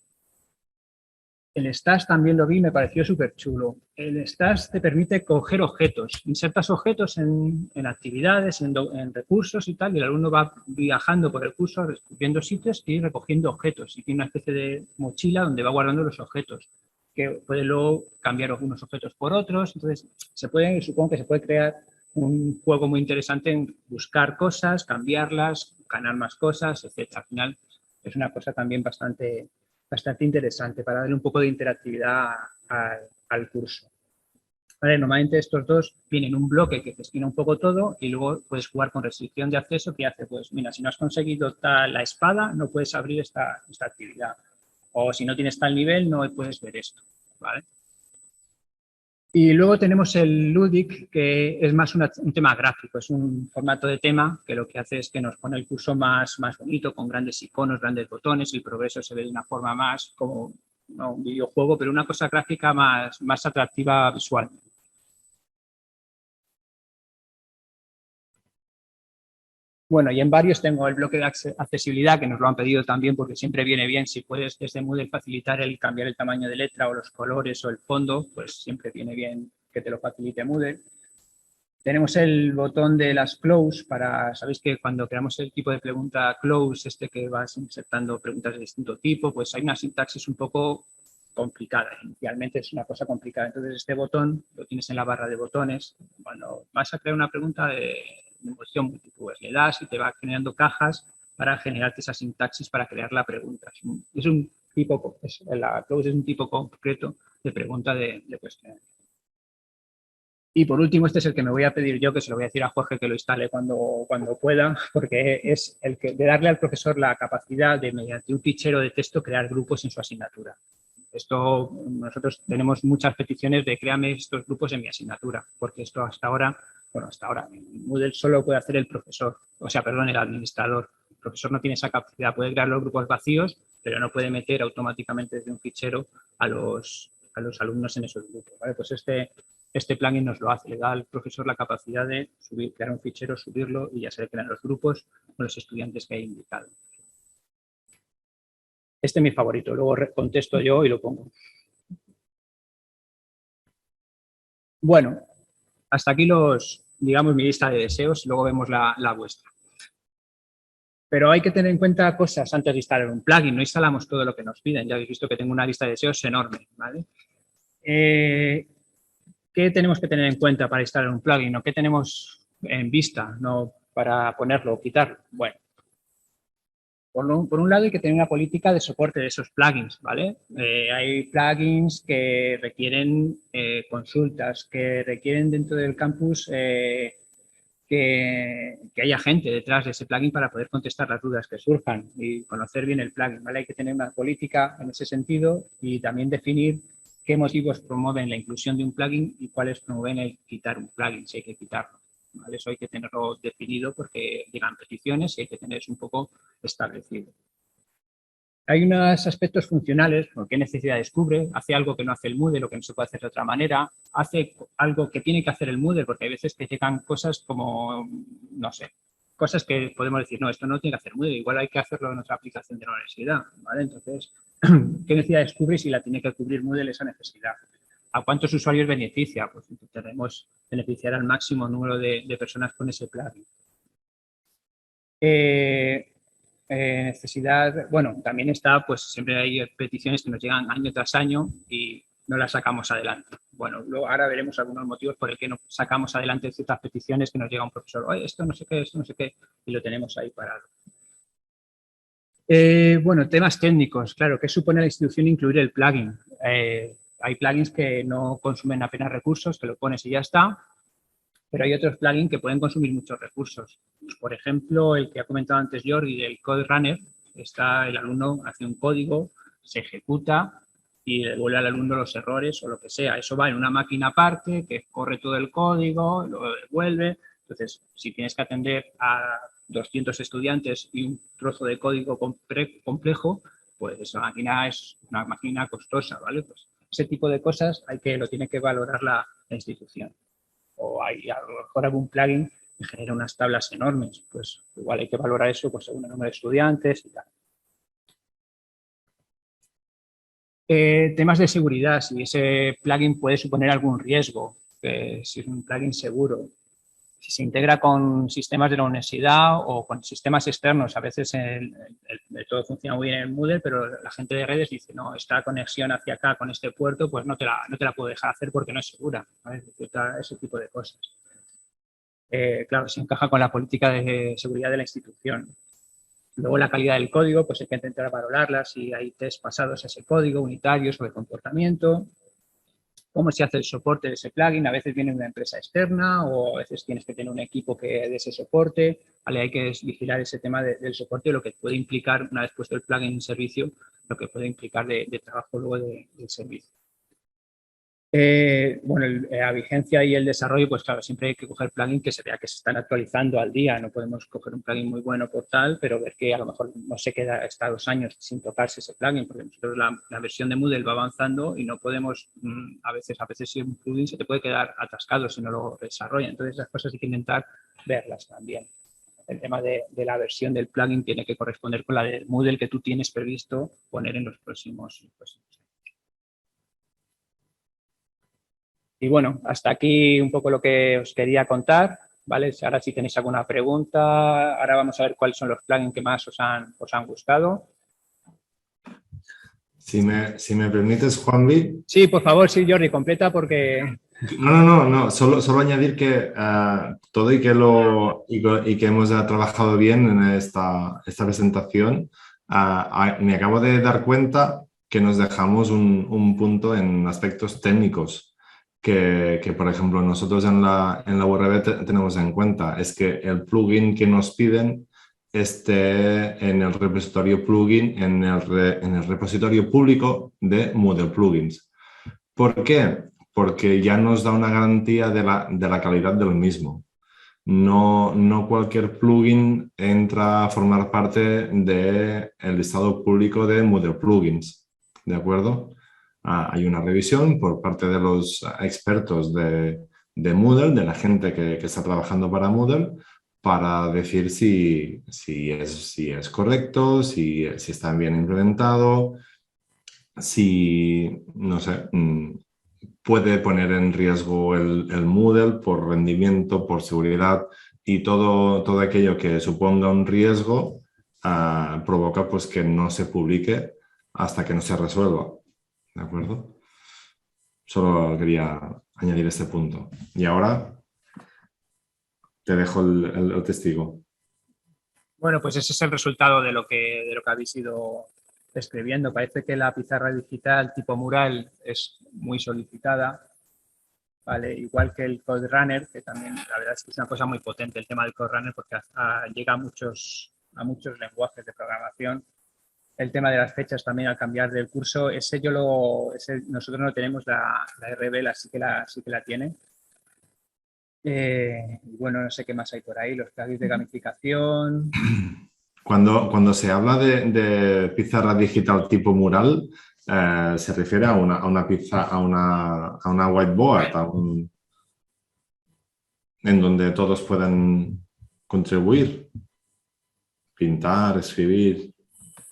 El Stats también lo vi, me pareció súper chulo. El Stats te permite coger objetos, insertas objetos en actividades, en recursos y tal, y el alumno va viajando por el curso, descubriendo sitios y recogiendo objetos. Y tiene una especie de mochila donde va guardando los objetos, que puede luego cambiar algunos objetos por otros. Entonces, supongo que se puede crear un juego muy interesante en buscar cosas, cambiarlas, ganar más cosas, etc. Al final es una cosa también bastante interesante para darle un poco de interactividad al curso. Vale, normalmente estos dos vienen un bloque que gestiona un poco todo y luego puedes jugar con restricción de acceso que hace, pues mira, si no has conseguido la espada no puedes abrir esta actividad o si no tienes tal nivel no puedes ver esto, ¿vale? Y luego tenemos el Ludic, que es más un tema gráfico, es un formato de tema que lo que hace es que nos pone el curso más bonito, con grandes iconos, grandes botones, el progreso se ve de una forma más como un videojuego, pero una cosa gráfica más atractiva visualmente. Bueno, y en varios tengo el bloque de accesibilidad, que nos lo han pedido también porque siempre viene bien. Si puedes desde Moodle facilitar el cambiar el tamaño de letra o los colores o el fondo, pues siempre viene bien que te lo facilite Moodle. Tenemos el botón de las close sabéis que cuando creamos el tipo de pregunta close, que vas insertando preguntas de distinto tipo, pues hay una sintaxis un poco complicada. Inicialmente es una cosa complicada. Entonces este botón lo tienes en la barra de botones. Cuando vas a crear una pregunta de opción múltiple, pues le das y te va generando cajas para generarte esa sintaxis para crear la pregunta. La close es un tipo concreto de pregunta de cuestión. Y por último, este es el que me voy a pedir yo, que se lo voy a decir a Jorge que lo instale cuando pueda, porque es el de darle al profesor la capacidad de, mediante un fichero de texto, crear grupos en su asignatura. Nosotros tenemos muchas peticiones de créame estos grupos en mi asignatura, porque esto hasta ahora, Moodle solo puede hacer el profesor, el administrador. El profesor no tiene esa capacidad, puede crear los grupos vacíos, pero no puede meter automáticamente desde un fichero a los alumnos en esos grupos, ¿vale? Pues este Este plugin nos lo hace, le da al profesor la capacidad de crear un fichero, subirlo y ya se le crean los grupos con los estudiantes que hay indicado. Este es mi favorito, luego contesto yo y lo pongo. Bueno, hasta aquí digamos, mi lista de deseos, luego vemos la vuestra. Pero hay que tener en cuenta cosas antes de instalar un plugin, no instalamos todo lo que nos piden, ya habéis visto que tengo una lista de deseos enorme, ¿vale? ¿Qué tenemos que tener en cuenta para instalar un plugin o qué tenemos en vista para ponerlo o quitarlo? Bueno, por un lado hay que tener una política de soporte de esos plugins, ¿vale? Hay plugins que requieren consultas, que requieren dentro del campus que haya gente detrás de ese plugin para poder contestar las dudas que surjan y conocer bien el plugin, ¿vale? Hay que tener una política en ese sentido y también definir qué motivos promueven la inclusión de un plugin y cuáles promueven el quitar un plugin, si hay que quitarlo, ¿vale? Eso hay que tenerlo definido porque llegan peticiones y hay que tener eso un poco establecido. Hay unos aspectos funcionales, como qué necesidades cubre, hace algo que no hace el Moodle o que no se puede hacer de otra manera, hace algo que tiene que hacer el Moodle, porque hay veces que llegan cosas como, no sé, cosas que podemos decir, no, esto no tiene que hacer Moodle, igual hay que hacerlo en otra aplicación de la universidad, ¿vale? Entonces, ¿qué necesidades cubre y si la tiene que cubrir Moodle esa necesidad? ¿A cuántos usuarios beneficia? Pues intentaremos beneficiar al máximo número de personas con ese plugin. Necesidad, bueno, también está, pues siempre hay peticiones que nos llegan año tras año y no las sacamos adelante. Bueno, luego ahora veremos algunos motivos por el que no sacamos adelante ciertas peticiones que nos llega un profesor, oye, esto no sé qué, y lo tenemos ahí parado. Bueno, temas técnicos, claro, ¿qué supone la institución incluir el plugin? Hay plugins que no consumen apenas recursos, que lo pones y ya está, pero hay otros plugins que pueden consumir muchos recursos. Por ejemplo, el que ha comentado antes Jordi, del Code Runner, el alumno hace un código, se ejecuta y devuelve al alumno los errores o lo que sea. Eso va en una máquina aparte que corre todo el código, lo devuelve. Entonces, si tienes que atender a 200 estudiantes y un trozo de código complejo, pues esa máquina es una máquina costosa, ¿vale? Pues ese tipo de cosas lo tiene que valorar la institución. O hay a lo mejor algún plugin que genera unas tablas enormes, pues igual hay que valorar eso pues, según el número de estudiantes y tal. Temas de seguridad, si ese plugin puede suponer algún riesgo, si es un plugin seguro, si se integra con sistemas de la universidad o con sistemas externos. A veces todo funciona muy bien en Moodle, pero la gente de redes dice, no, esta conexión hacia acá con este puerto, pues no te la puedo dejar hacer porque no es segura, ¿vale? Ese tipo de cosas. Claro, se encaja con la política de seguridad de la institución. Luego la calidad del código, pues hay que intentar valorarla, si hay test pasados a ese código, unitarios sobre comportamiento. Cómo se hace el soporte de ese plugin, a veces viene una empresa externa o a veces tienes que tener un equipo que dé ese soporte, ¿vale? Hay que vigilar ese tema del soporte y lo que puede implicar, una vez puesto el plugin en servicio, lo que puede implicar de trabajo luego del servicio. Bueno, la vigencia y el desarrollo, pues claro, siempre hay que coger plugin que se vea que se están actualizando al día. No podemos coger un plugin muy bueno por tal, pero ver que a lo mejor no se queda hasta 2 años sin tocarse ese plugin, porque nosotros la versión de Moodle va avanzando y no podemos, a veces si un plugin se te puede quedar atascado si no lo desarrolla. Entonces, esas cosas hay que intentar verlas también. El tema de la versión del plugin tiene que corresponder con la del Moodle que tú tienes previsto poner en los próximos años. Y bueno, hasta aquí un poco lo que os quería contar, ¿vale? Ahora si tenéis alguna pregunta, ahora vamos a ver cuáles son los plugins que más os han gustado. Si me permites, Juanvi. Sí, por favor, sí, Jordi, completa porque... No, solo añadir que todo y que hemos trabajado bien en esta presentación, me acabo de dar cuenta que nos dejamos un punto en aspectos técnicos que, por ejemplo, nosotros en la URB tenemos en cuenta. Es que el plugin que nos piden esté en el repositorio plugin, en el repositorio público de Moodle Plugins. ¿Por qué? Porque ya nos da una garantía de la calidad del mismo. No cualquier plugin entra a formar parte del listado público de Moodle Plugins, ¿de acuerdo? hay una revisión por parte de los expertos de Moodle, de la gente que está trabajando para Moodle, para decir si es correcto, si está bien implementado, si, no sé, puede poner en riesgo el Moodle por rendimiento, por seguridad y todo aquello que suponga un riesgo provoca pues, que no se publique hasta que no se resuelva. ¿De acuerdo? Solo quería añadir este punto. Y ahora te dejo el testigo. Bueno, pues ese es el resultado de lo que habéis ido escribiendo. Parece que la pizarra digital tipo mural es muy solicitada, ¿vale? Igual que el Code Runner, que también la verdad es que es una cosa muy potente el tema del Code Runner porque llega a muchos lenguajes de programación. El tema de las fechas también al cambiar del curso, nosotros no tenemos la RBL, sí que la tiene. Y bueno, no sé qué más hay por ahí, los plugins de gamificación. Cuando se habla de pizarra digital tipo mural, se refiere a una whiteboard, en donde todos puedan contribuir, pintar, escribir.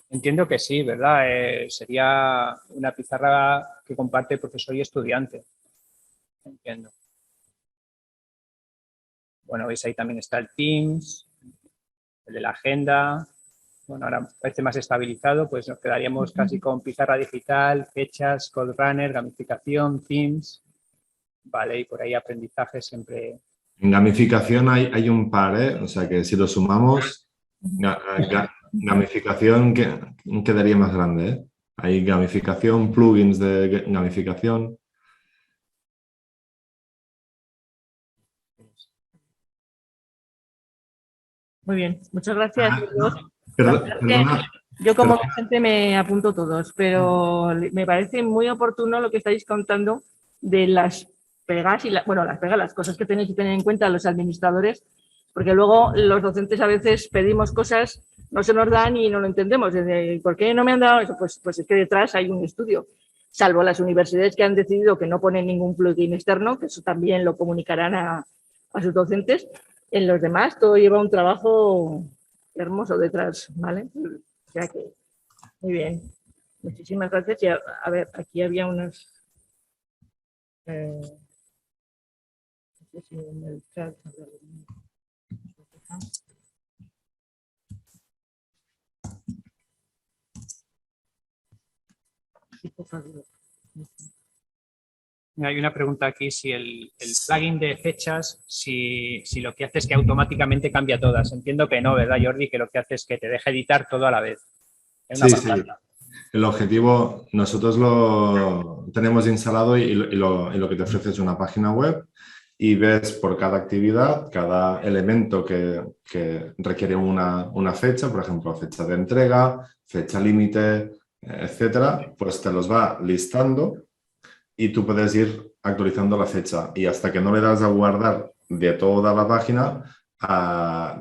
Entiendo que sí, ¿verdad? Sería una pizarra que comparte profesor y estudiante. Entiendo. Bueno, veis ahí también está el Teams, el de la agenda. Bueno, ahora parece más estabilizado, pues nos quedaríamos casi con pizarra digital, fechas, Code Runner, gamificación, Teams. Vale, y por ahí aprendizaje siempre. En gamificación hay un par, ¿eh? O sea que si lo sumamos, gamificación quedaría más grande, ¿eh? Hay gamificación, plugins de gamificación. Muy bien, muchas gracias. Perdona. Yo como docente me apunto todos, pero me parece muy oportuno lo que estáis contando de las pegas y las cosas que tenéis que tener en cuenta los administradores, porque luego los docentes a veces pedimos cosas, no se nos dan y no lo entendemos. ¿Por qué no me han dado eso? Pues es que detrás hay un estudio, salvo las universidades que han decidido que no ponen ningún plugin externo, que eso también lo comunicarán a sus docentes. En los demás todo lleva un trabajo hermoso detrás, ¿vale? O sea que, muy bien. Muchísimas gracias. Y a ver, aquí había unos... no sé si en el chat... Hay una pregunta aquí, si el plugin de fechas, si lo que hace es que automáticamente cambia todas. Entiendo que no, ¿verdad, Jordi? Que lo que hace es que te deja editar todo a la vez. Sí. El objetivo, nosotros lo tenemos instalado y lo que te ofrece es una página web y ves por cada actividad, cada elemento que requiere una fecha, por ejemplo, fecha de entrega, fecha límite, etcétera, pues te los va listando y tú puedes ir actualizando la fecha y hasta que no le das a guardar de toda la página,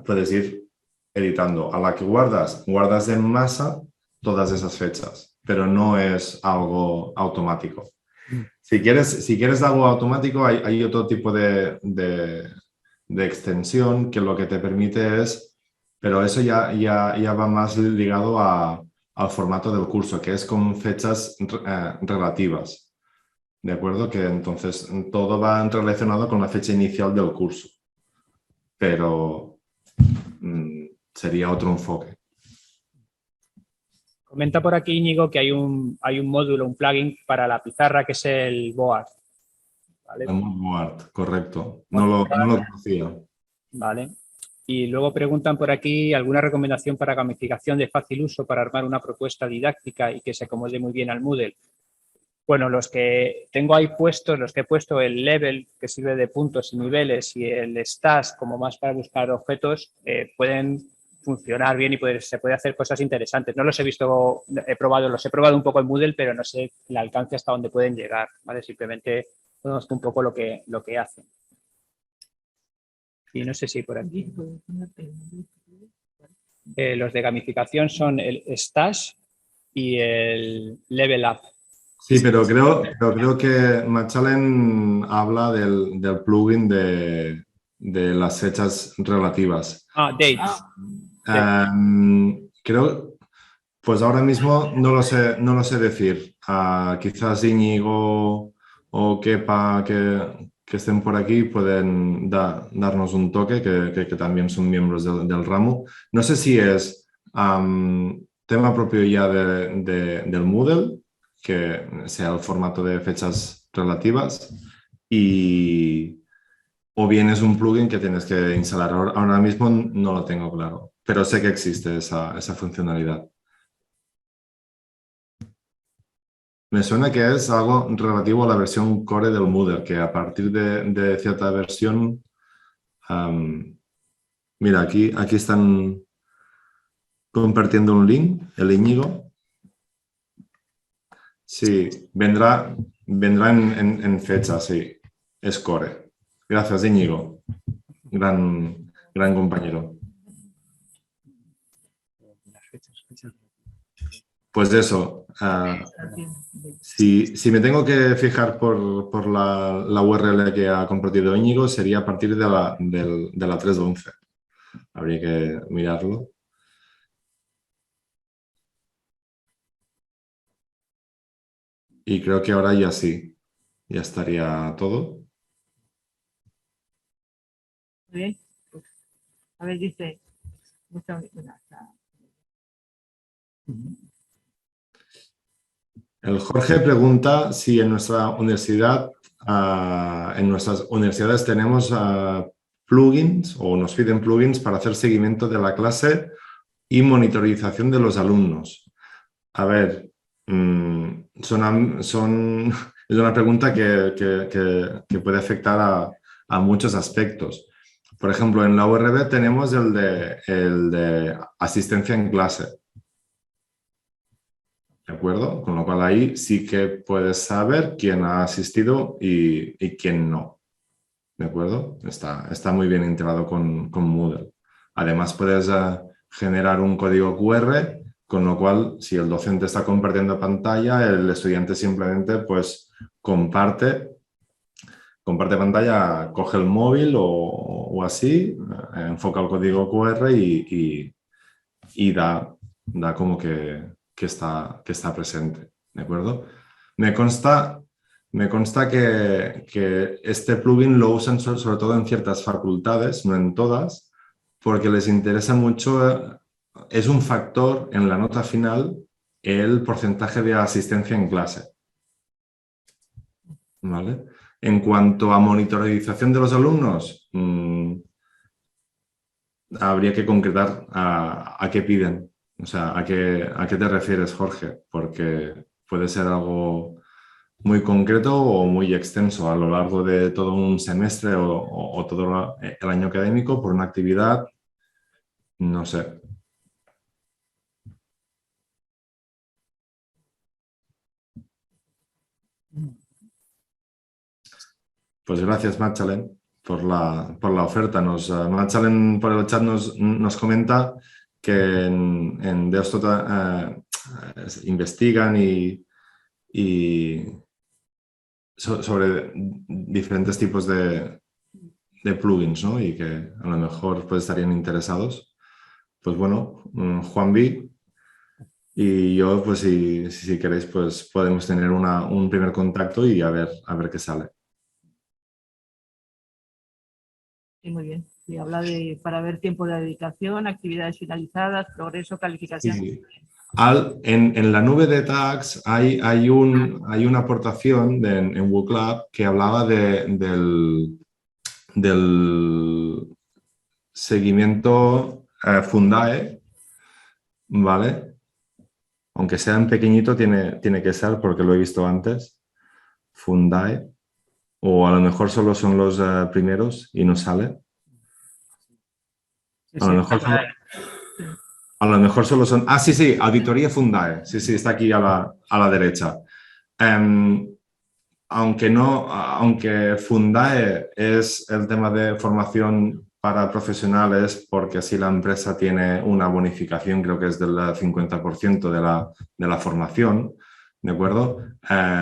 puedes ir editando. A la que guardas en masa todas esas fechas, pero no es algo automático. Si quieres algo automático, hay otro tipo de extensión que lo que te permite es, pero eso ya va más ligado al formato del curso, que es con fechas relativas. ¿De acuerdo? Que entonces todo va relacionado con la fecha inicial del curso, pero sería otro enfoque. Comenta por aquí, Íñigo, que hay un módulo, un plugin para la pizarra que es el Board. ¿Vale? El Board, correcto. No lo conocía. Vale. Y luego preguntan por aquí alguna recomendación para gamificación de fácil uso para armar una propuesta didáctica y que se acomode muy bien al Moodle. Bueno, los que tengo ahí puestos, los que he puesto el level, que sirve de puntos y niveles, y el stash como más para buscar objetos, pueden funcionar bien y se puede hacer cosas interesantes. No los he visto, los he probado un poco en Moodle, pero no sé el alcance hasta dónde pueden llegar, ¿vale? Simplemente conozco un poco lo que hacen. Y no sé si por aquí. Los de gamificación son el stash y el level up. Sí, pero creo que Machalen habla del plugin de las fechas relativas. Dates. Creo, pues ahora mismo no lo sé decir. Quizás Íñigo o Kepa que estén por aquí pueden darnos un toque, que también son miembros del ramo. No sé si es tema propio ya del Moodle, que sea el formato de fechas relativas, o bien es un plugin que tienes que instalar. Ahora mismo no lo tengo claro, pero sé que existe esa funcionalidad. Me suena que es algo relativo a la versión core del Moodle, que a partir de cierta versión, mira, aquí están compartiendo un link, el Íñigo. Sí, vendrá en fecha, sí, es core. Gracias, Íñigo, gran compañero. Pues eso, si me tengo que fijar por la URL que ha compartido Íñigo, sería a partir de la 3.11. Habría que mirarlo. Y creo que ahora ya sí, ya estaría todo. Muy bien, pues, a ver, dice. El Jorge pregunta si en nuestra universidad, en nuestras universidades tenemos plugins o nos piden plugins para hacer seguimiento de la clase y monitorización de los alumnos. A ver, es una pregunta que puede afectar a muchos aspectos. Por ejemplo, en la URB tenemos el de asistencia en clase. ¿De acuerdo? Con lo cual ahí sí que puedes saber quién ha asistido y quién no. ¿De acuerdo? Está muy bien integrado con Moodle. Además puedes generar un código QR, con lo cual si el docente está compartiendo pantalla, el estudiante simplemente pues comparte pantalla, coge el móvil o así, enfoca el código QR y da como que está presente, ¿de acuerdo? Me consta que este plugin lo usan sobre todo en ciertas facultades, no en todas, porque les interesa mucho, es un factor en la nota final el porcentaje de asistencia en clase. ¿Vale? En cuanto a monitorización de los alumnos, habría que concretar a qué piden. O sea, ¿a qué te refieres, Jorge? Porque puede ser algo muy concreto o muy extenso a lo largo de todo un semestre o todo el año académico por una actividad, no sé. Pues gracias, Machalen, por la oferta. Machalen por el chat nos comenta que en Deustot investigan y sobre diferentes tipos de plugins, ¿no? Y que a lo mejor pues, estarían interesados. Pues bueno, Juan B. Y yo, pues si queréis, pues podemos tener un primer contacto y a ver qué sale. Sí, muy bien. Y habla para ver tiempo de dedicación, actividades finalizadas, progreso, calificación. Sí. En la nube de tags hay una aportación en WooClub que hablaba del seguimiento Fundae, ¿vale? Aunque sea en pequeñito, tiene que ser, porque lo he visto antes, Fundae, o a lo mejor solo son los primeros y no sale. A lo mejor solo son... Ah, sí, Auditoría Fundae. Sí, está aquí a la derecha. Aunque Fundae es el tema de formación para profesionales, porque así la empresa tiene una bonificación, creo que es del 50% de la formación, ¿de acuerdo?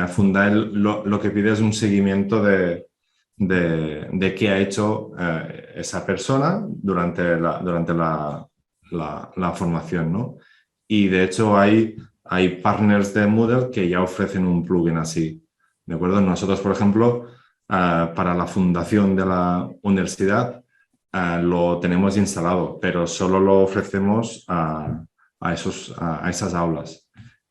Fundael lo que pide es un seguimiento de qué ha hecho esa persona durante la formación, ¿no? Y de hecho hay partners de Moodle que ya ofrecen un plugin así, ¿de acuerdo? Nosotros, por ejemplo, para la fundación de la universidad lo tenemos instalado, pero solo lo ofrecemos a esas aulas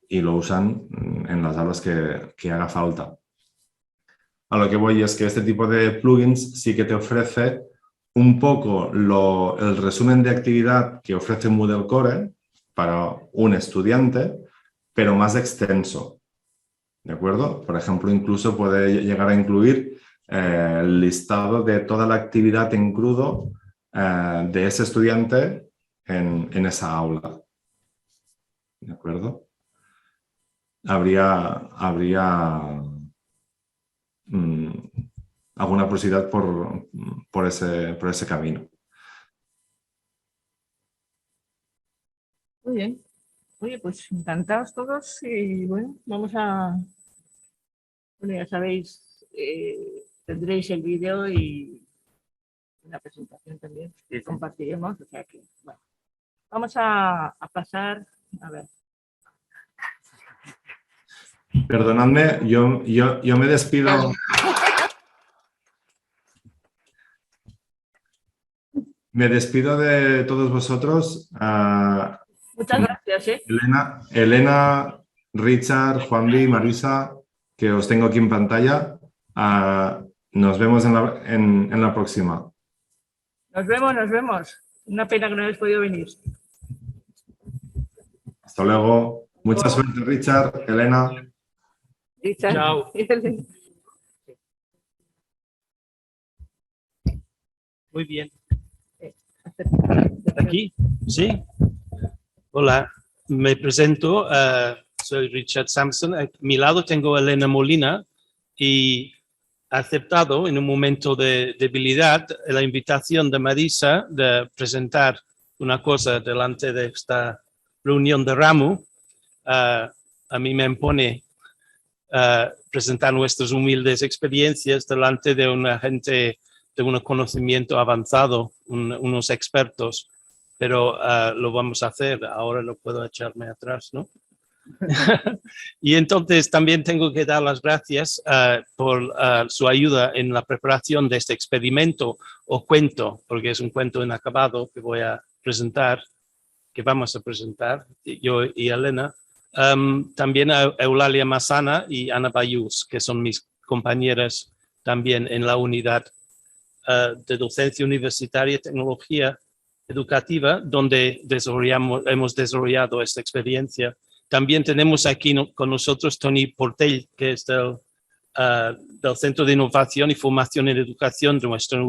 y lo usan en las aulas que haga falta. A lo que voy es que este tipo de plugins sí que te ofrece un poco el resumen de actividad que ofrece Moodle Core para un estudiante, pero más extenso, ¿de acuerdo? Por ejemplo, incluso puede llegar a incluir el listado de toda la actividad en crudo de ese estudiante en esa aula, ¿de acuerdo? Habría alguna posibilidad por ese camino. Muy bien. Oye, pues encantados todos y bueno, vamos a... Bueno, ya sabéis, tendréis el vídeo y la presentación también que compartiremos, o sea que, bueno, vamos a pasar, a ver. Perdonadme, yo me despido. Me despido de todos vosotros. Muchas gracias. Elena, Richard, Juanvi, Marisa, que os tengo aquí en pantalla. Nos vemos en la próxima. Nos vemos. Una pena que no hayáis podido venir. Hasta luego. Mucha suerte, Richard, Elena. Richard. Chao. Muy bien. ¿Aquí? Sí. Hola, me presento. Soy Richard Sampson. A mi lado tengo a Elena Molina y ha aceptado en un momento de debilidad la invitación de Marisa de presentar una cosa delante de esta reunión de RAMU. A mí me impone presentar nuestras humildes experiencias delante de una gente de un conocimiento avanzado, unos expertos, pero lo vamos a hacer. Ahora no puedo echarme atrás, ¿no? Y entonces también tengo que dar las gracias por su ayuda en la preparación de este experimento o cuento, porque es un cuento inacabado que voy a presentar, que vamos a presentar, yo y Elena. También a Eulalia Massana y Ana Bayús, que son mis compañeras también en la unidad de docencia universitaria y tecnología educativa, donde hemos desarrollado esta experiencia. También tenemos aquí con nosotros Tony Portell, que es del Centro de Innovación y Formación en Educación de nuestra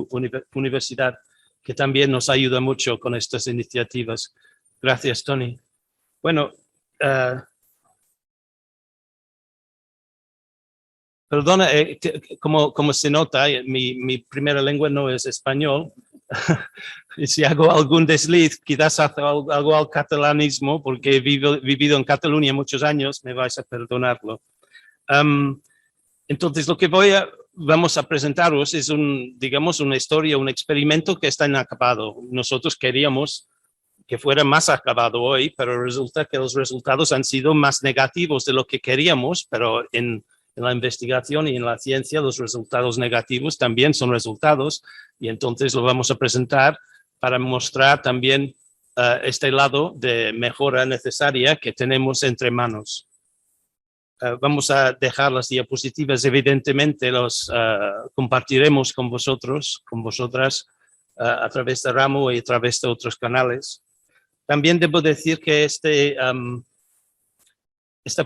universidad, que también nos ayuda mucho con estas iniciativas. Gracias, Tony. Bueno, perdona, como se nota, mi primera lengua no es español. Y si hago algún desliz, quizás hago algo al catalanismo, porque he vivido en Cataluña muchos años, me vais a perdonarlo. Entonces, lo que vamos a presentaros es digamos, una historia, un experimento que está inacabado. Nosotros queríamos que fuera más acabado hoy, pero resulta que los resultados han sido más negativos de lo que queríamos, pero en la investigación y en la ciencia los resultados negativos también son resultados, y entonces lo vamos a presentar para mostrar también este lado de mejora necesaria que tenemos entre manos. Vamos a dejar las diapositivas, evidentemente los compartiremos con vosotros, con vosotras, a través de RAMU y a través de otros canales. También debo decir que esta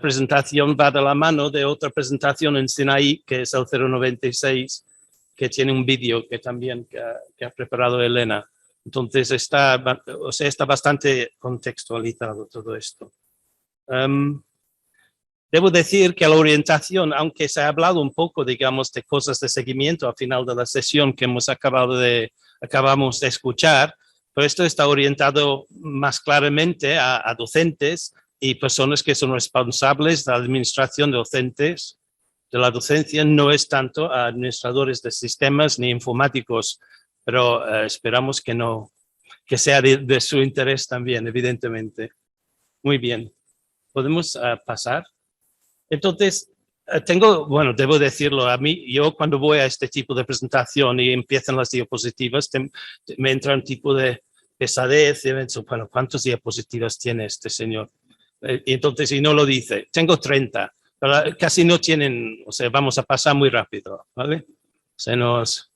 presentación va de la mano de otra presentación en Sinaí, que es el 096, que tiene un vídeo que también que ha preparado Elena. Entonces está bastante contextualizado todo esto. Debo decir que la orientación, aunque se ha hablado un poco, digamos, de cosas de seguimiento al final de la sesión que acabamos de escuchar, pero esto está orientado más claramente a docentes y personas que son responsables de la administración de docentes, de la docencia. No es tanto a administradores de sistemas ni informáticos, pero esperamos que sea de su interés también, evidentemente. Muy bien, podemos pasar. Entonces, debo decirlo, yo cuando voy a este tipo de presentación y empiezan las diapositivas, me entra un tipo de pesadez y pienso, bueno, ¿cuántas diapositivas tiene este señor? Y entonces, y no lo dice, tengo 30, pero casi no tienen, o sea, vamos a pasar muy rápido, ¿vale? O sea, no os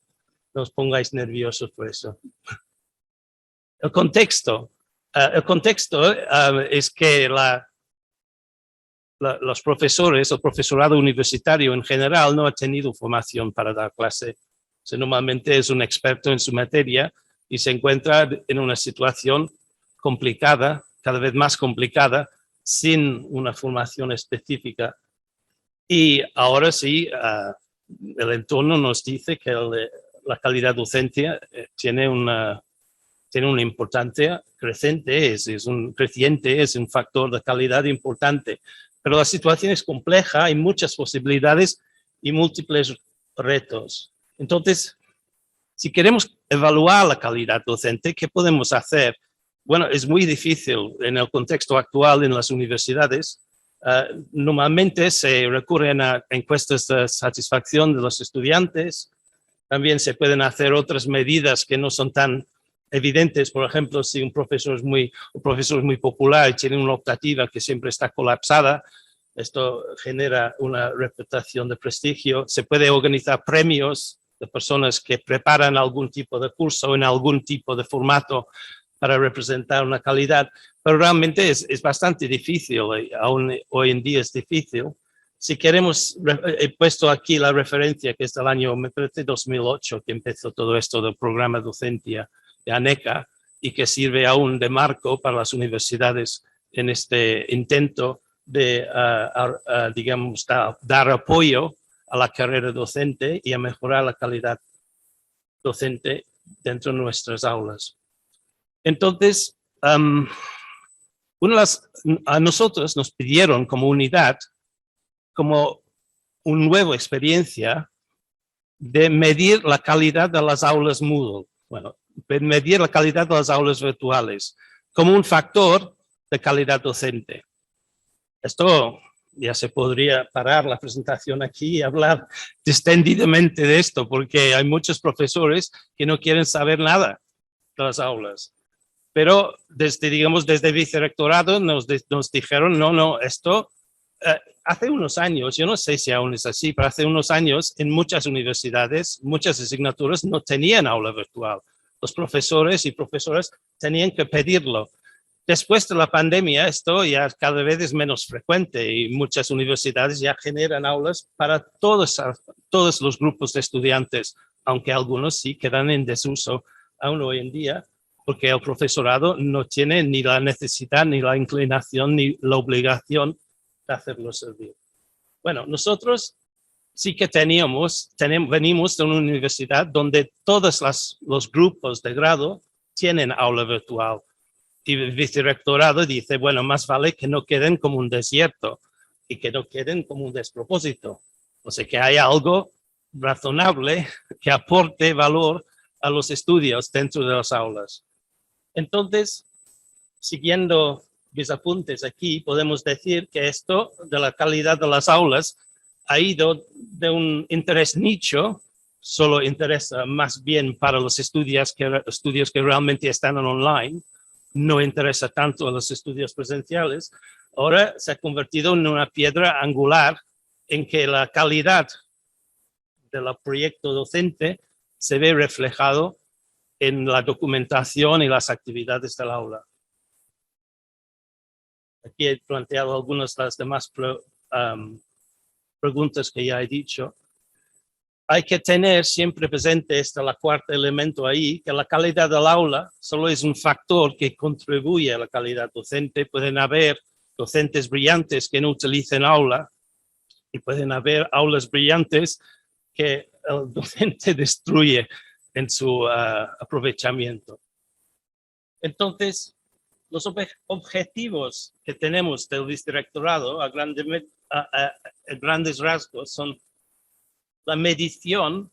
pongáis nerviosos por eso. El contexto es que los profesores, el profesorado universitario en general no ha tenido formación para dar clase. O sea, normalmente es un experto en su materia y se encuentra en una situación complicada, cada vez más complicada, sin una formación específica. Y ahora sí, el entorno nos dice que la calidad docente tiene una importancia creciente, es un factor de calidad importante. Pero la situación es compleja, hay muchas posibilidades y múltiples retos. Entonces, si queremos evaluar la calidad docente, ¿qué podemos hacer? Bueno, es muy difícil en el contexto actual en las universidades. Normalmente se recurren a encuestas de satisfacción de los estudiantes. También se pueden hacer otras medidas que no son tan evidentes. Por ejemplo, si un profesor es muy popular y tiene una optativa que siempre está colapsada, esto genera una reputación de prestigio. Se puede organizar premios de personas que preparan algún tipo de curso en algún tipo de formato para representar una calidad, pero realmente es bastante difícil, aún hoy en día es difícil. Si queremos, he puesto aquí la referencia que es del año, me parece 2008, que empezó todo esto del programa docencia de ANECA y que sirve aún de marco para las universidades en este intento de, digamos, dar apoyo a la carrera docente y a mejorar la calidad docente dentro de nuestras aulas. Entonces, a nosotros nos pidieron como unidad, como una nueva experiencia de medir la calidad de las aulas Moodle. Bueno, medir la calidad de las aulas virtuales como un factor de calidad docente. Esto ya se podría parar la presentación aquí y hablar distendidamente de esto, porque hay muchos profesores que no quieren saber nada de las aulas. Pero desde vicerrectorado nos dijeron, no, esto hace unos años, yo no sé si aún es así, pero hace unos años en muchas universidades, muchas asignaturas no tenían aula virtual. Los profesores y profesoras tenían que pedirlo. Después de la pandemia, esto ya cada vez es menos frecuente y muchas universidades ya generan aulas para todos los grupos de estudiantes, aunque algunos sí quedan en desuso aún hoy en día, porque el profesorado no tiene ni la necesidad, ni la inclinación, ni la obligación de hacerlo servir. Bueno, nosotros sí que venimos de una universidad donde todos los grupos de grado tienen aula virtual. Y el vicerrectorado dice, bueno, más vale que no queden como un desierto y que no queden como un despropósito. O sea, que haya algo razonable que aporte valor a los estudios dentro de las aulas. Entonces, siguiendo mis apuntes aquí, podemos decir que esto de la calidad de las aulas ha ido de un interés nicho, solo interesa más bien para los estudios que realmente están en online, no interesa tanto a los estudios presenciales. Ahora se ha convertido en una piedra angular en que la calidad del proyecto docente se ve reflejado en la documentación y las actividades del aula. Aquí he planteado algunas de las demás preguntas que ya he dicho. Hay que tener siempre presente, el cuarto elemento ahí, que la calidad del aula solo es un factor que contribuye a la calidad docente. Pueden haber docentes brillantes que no utilicen aula y pueden haber aulas brillantes que el docente destruye en su aprovechamiento. Entonces, Los objetivos que tenemos del vicerrectorado a grandes rasgos son la medición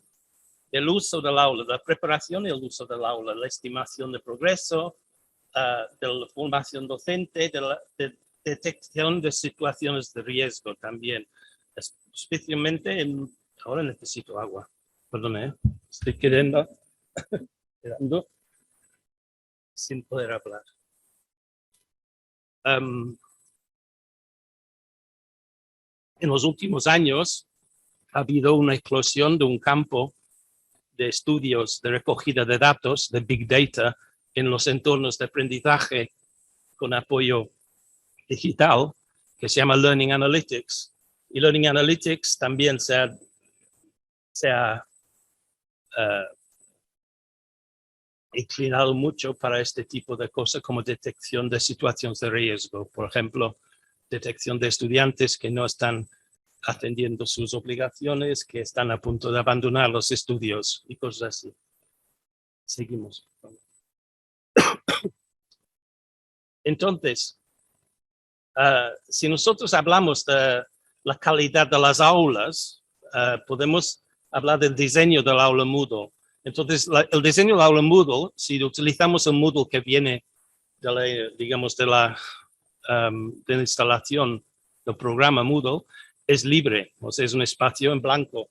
del uso del aula, la preparación y el uso del aula, la estimación de progreso, de la formación docente, de la detección de situaciones de riesgo también, especialmente ahora necesito agua, perdón, estoy quedando sin poder hablar. En los últimos años ha habido una eclosión de un campo de estudios de recogida de datos, de Big Data, en los entornos de aprendizaje con apoyo digital, que se llama Learning Analytics. Y Learning Analytics también se ha inclinado mucho para este tipo de cosas como detección de situaciones de riesgo. Por ejemplo, detección de estudiantes que no están atendiendo sus obligaciones, que están a punto de abandonar los estudios y cosas así. Seguimos. Entonces, si nosotros hablamos de la calidad de las aulas, podemos hablar del diseño del aula Moodle. Entonces, el diseño del aula Moodle, si utilizamos el Moodle que viene de la, digamos, de la instalación del programa Moodle, es libre, o sea, es un espacio en blanco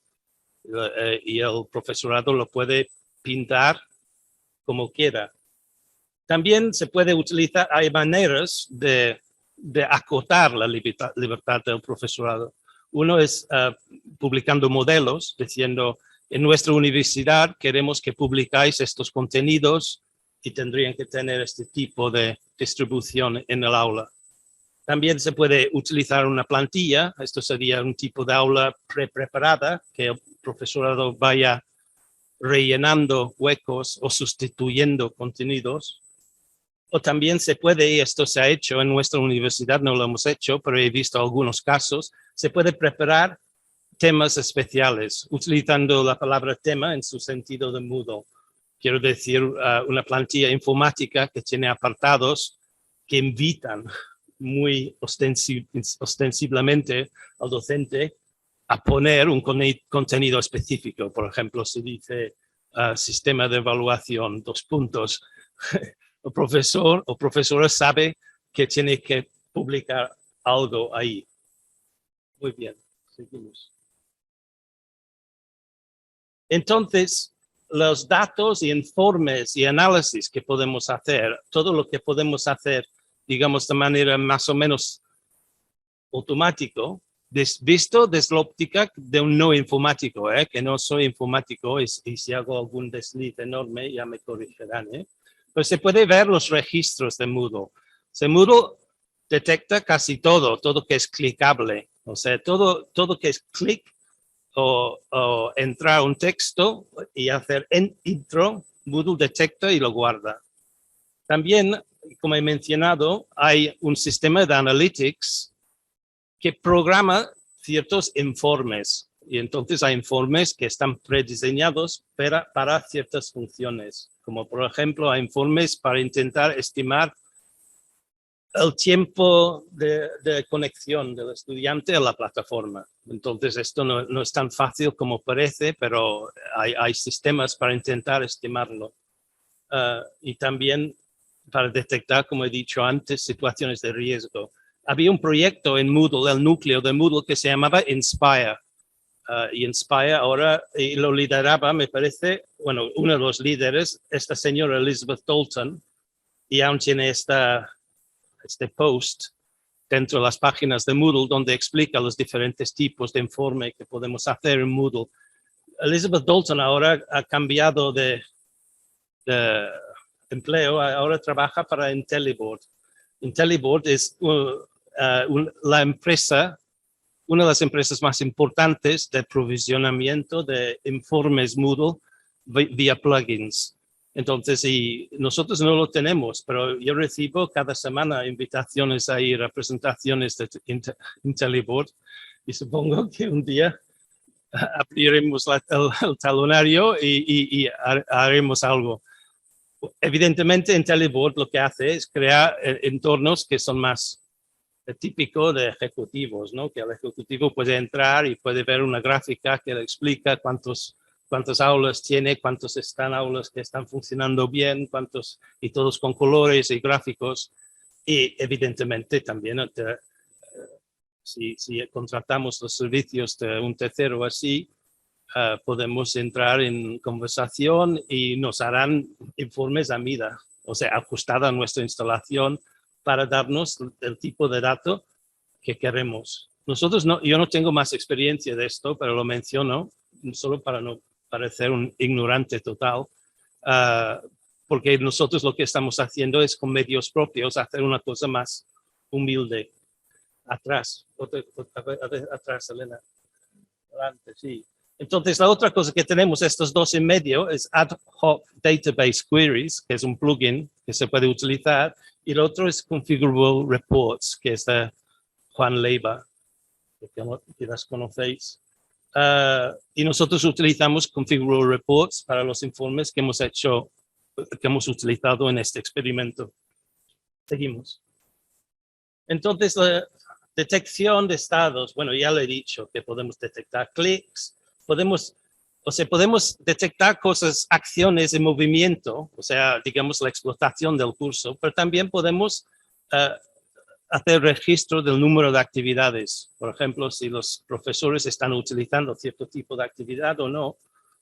y el profesorado lo puede pintar como quiera. También se puede utilizar, hay maneras de acotar la libertad del profesorado. Uno es publicando modelos, diciendo, en nuestra universidad queremos que publicáis estos contenidos y tendrían que tener este tipo de distribución en el aula. También se puede utilizar una plantilla, esto sería un tipo de aula preparada, que el profesorado vaya rellenando huecos o sustituyendo contenidos. O también se puede, y esto se ha hecho en nuestra universidad, no lo hemos hecho, pero he visto algunos casos, se puede preparar temas especiales, utilizando la palabra tema en su sentido de Moodle. Quiero decir, una plantilla informática que tiene apartados que invitan muy ostensiblemente al docente a poner un contenido específico. Por ejemplo, si dice sistema de evaluación, 2 puntos, el profesor o profesora sabe que tiene que publicar algo ahí. Muy bien, seguimos. Entonces, los datos y informes y análisis que podemos hacer, todo lo que podemos hacer, digamos, de manera más o menos automático, visto desde la óptica de un no informático, que no soy informático y si hago algún desliz enorme ya me corregirán. Pues se puede ver los registros de Moodle. Moodle detecta casi todo que es clicable, o sea, todo que es clic o entrar un texto y hacer intro, Moodle detecta y lo guarda. También, como he mencionado, hay un sistema de analytics que programa ciertos informes. Y entonces hay informes que están prediseñados para ciertas funciones. Como por ejemplo, hay informes para intentar estimar el tiempo de conexión del estudiante a la plataforma. Entonces esto no es tan fácil como parece, pero hay sistemas para intentar estimarlo. Y también para detectar, como he dicho antes, situaciones de riesgo. Había un proyecto en Moodle, el núcleo de Moodle, que se llamaba Inspire. Y Inspire ahora lo lideraba, me parece, bueno, uno de los líderes, esta señora Elizabeth Dalton, y aún tiene este post dentro de las páginas de Moodle donde explica los diferentes tipos de informe que podemos hacer en Moodle. Elizabeth Dalton ahora ha cambiado de empleo, ahora trabaja para IntelliBoard. IntelliBoard es la empresa, una de las empresas más importantes de provisionamiento de informes Moodle vía plugins. Entonces, y nosotros no lo tenemos, pero yo recibo cada semana invitaciones a ir a presentaciones de IntelliBoard y supongo que un día abriremos el talonario y haremos algo. Evidentemente, IntelliBoard lo que hace es crear entornos que son más típicos de ejecutivos, ¿no? Que el ejecutivo puede entrar y puede ver una gráfica que le explica cuántas aulas tiene, cuántos están aulas que están funcionando bien, cuántos, y todos con colores y gráficos. Y evidentemente también si contratamos los servicios de un tercero así, podemos entrar en conversación y nos harán informes a medida, o sea, ajustada a nuestra instalación para darnos el tipo de dato que queremos. Nosotros yo no tengo más experiencia de esto, pero lo menciono solo para no parecer un ignorante total, porque nosotros lo que estamos haciendo es con medios propios hacer una cosa más humilde. Atrás, atrás, Elena. Adelante, sí. Entonces, la otra cosa que tenemos, estos dos en medio, es Ad Hoc Database Queries, que es un plugin que se puede utilizar, y el otro es Configurable Reports, que es de Juan Leiva, que las conocéis. Y nosotros utilizamos Configurable Reports para los informes que hemos hecho, que hemos utilizado en este experimento. Seguimos. Entonces, la detección de estados, bueno, ya le he dicho que podemos detectar clics, podemos detectar cosas, acciones en movimiento, o sea, digamos la explotación del curso, pero también podemos hacer registro del número de actividades. Por ejemplo, si los profesores están utilizando cierto tipo de actividad o no,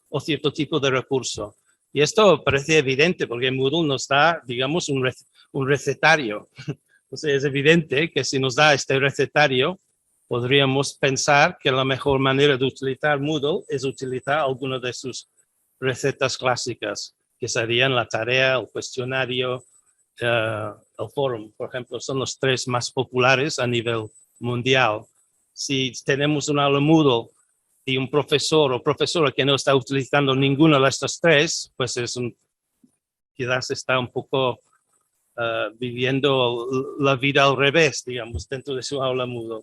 o cierto tipo de recurso. Y esto parece evidente porque Moodle nos da, digamos, un recetario. O sea, es evidente que si nos da este recetario, podríamos pensar que la mejor manera de utilizar Moodle es utilizar alguna de sus recetas clásicas, que serían la tarea, el cuestionario, el forum, por ejemplo, son los tres más populares a nivel mundial. Si tenemos un aula Moodle y un profesor o profesora que no está utilizando ninguna de estas tres, pues quizás está un poco viviendo la vida al revés, digamos, dentro de su aula Moodle.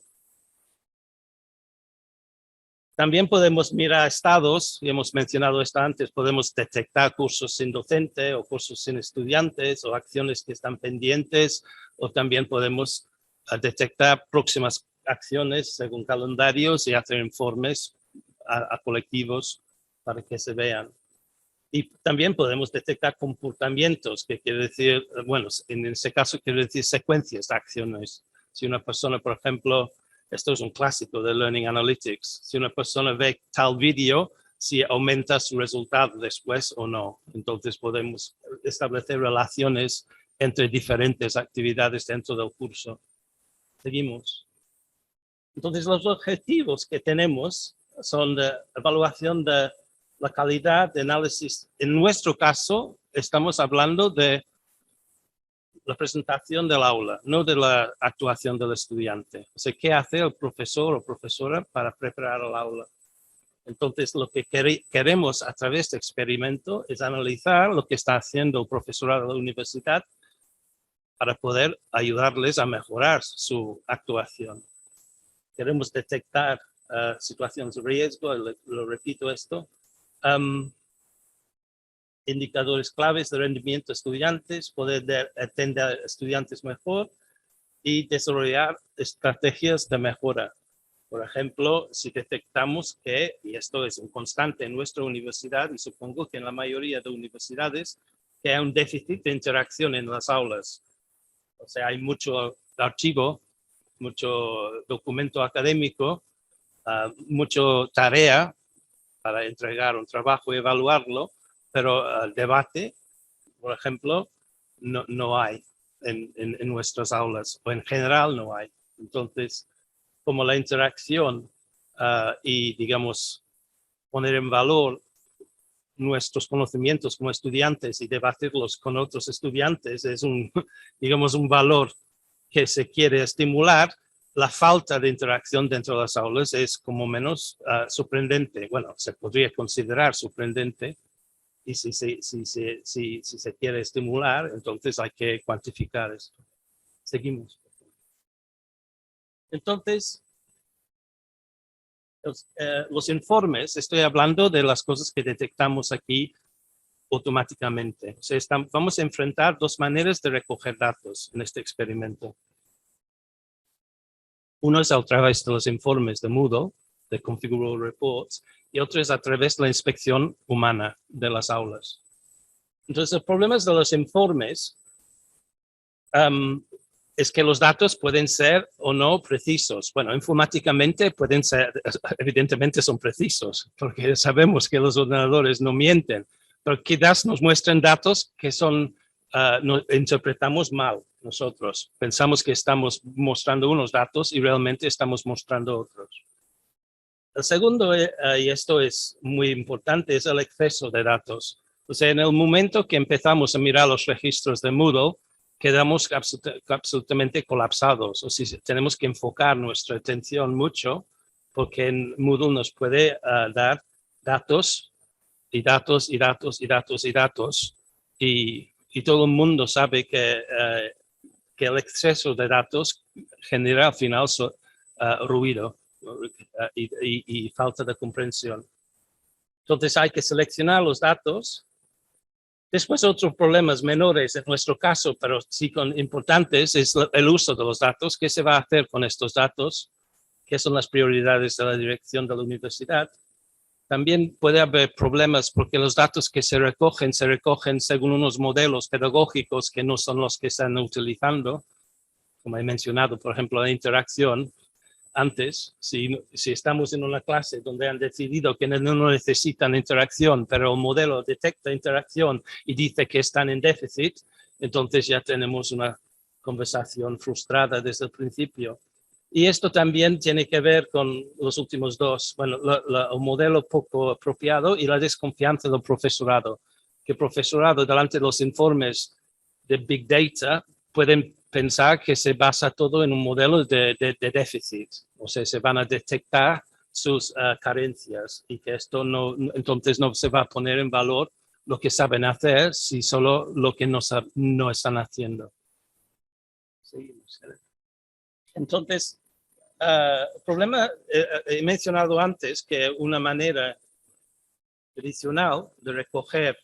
También podemos mirar estados, y hemos mencionado esto antes, podemos detectar cursos sin docente o cursos sin estudiantes o acciones que están pendientes, o también podemos detectar próximas acciones según calendarios y hacer informes a colectivos para que se vean. Y también podemos detectar comportamientos, que quiere decir, bueno, en ese caso quiere decir secuencias de acciones. Si una persona, por ejemplo, esto es un clásico de Learning Analytics, si una persona ve tal vídeo, si aumenta su resultado después o no. Entonces podemos establecer relaciones entre diferentes actividades dentro del curso. Seguimos. Entonces los objetivos que tenemos son de evaluación de la calidad de análisis. En nuestro caso, estamos hablando de la presentación del aula, no de la actuación del estudiante. O sea, ¿qué hace el profesor o profesora para preparar el aula? Entonces, lo que queremos a través de este experimento es analizar lo que está haciendo el profesorado de la universidad para poder ayudarles a mejorar su actuación. Queremos detectar situaciones de riesgo, lo repito esto, indicadores claves de rendimiento de estudiantes, poder atender a estudiantes mejor y desarrollar estrategias de mejora. Por ejemplo, si detectamos que, y esto es un constante en nuestra universidad y supongo que en la mayoría de universidades, que hay un déficit de interacción en las aulas. O sea, hay mucho archivo, mucho documento académico, mucho tarea para entregar un trabajo y evaluarlo, pero el debate, por ejemplo, no hay en nuestras aulas, o en general no hay. Entonces, como la interacción y, digamos, poner en valor nuestros conocimientos como estudiantes y debatirlos con otros estudiantes es digamos, un valor que se quiere estimular. La falta de interacción dentro de las aulas es como menos sorprendente. Bueno, se podría considerar sorprendente y si se quiere estimular, entonces hay que cuantificar esto. Seguimos. Entonces, los informes, estoy hablando de las cosas que detectamos aquí automáticamente. O sea, vamos a enfrentar dos maneras de recoger datos en este experimento. Uno es a través de los informes de Moodle, de Configurable Reports, y otro es a través de la inspección humana de las aulas. Entonces, los problemas de los informes es que los datos pueden ser o no precisos. Bueno, informáticamente pueden ser, evidentemente son precisos, porque sabemos que los ordenadores no mienten, pero quizás nos muestran datos que son, interpretamos mal nosotros. Pensamos que estamos mostrando unos datos y realmente estamos mostrando otros. El segundo, y esto es muy importante, es el exceso de datos. O sea, en el momento que empezamos a mirar los registros de Moodle, quedamos absolutamente colapsados. O sea, tenemos que enfocar nuestra atención mucho, porque en Moodle nos puede dar datos y datos y datos y datos y datos. Y todo el mundo sabe que el exceso de datos genera al final ruido y falta de comprensión. Entonces hay que seleccionar los datos. Después otros problemas menores en nuestro caso, pero sí importantes, es el uso de los datos. ¿Qué se va a hacer con estos datos? ¿Qué son las prioridades de la dirección de la universidad? También puede haber problemas porque los datos que se recogen según unos modelos pedagógicos que no son los que están utilizando. Como he mencionado, por ejemplo, la interacción. Antes, si estamos en una clase donde han decidido que no necesitan interacción, pero el modelo detecta interacción y dice que están en déficit, entonces ya tenemos una conversación frustrada desde el principio. Y esto también tiene que ver con los últimos dos, bueno, el modelo poco apropiado y la desconfianza del profesorado. Que el profesorado, delante de los informes de Big Data, pueden pensar que se basa todo en un modelo de déficit. O sea, se van a detectar sus carencias y que esto entonces no se va a poner en valor lo que saben hacer, si solo lo que no están haciendo. Seguimos. Entonces, el problema, he mencionado antes que una manera tradicional de recoger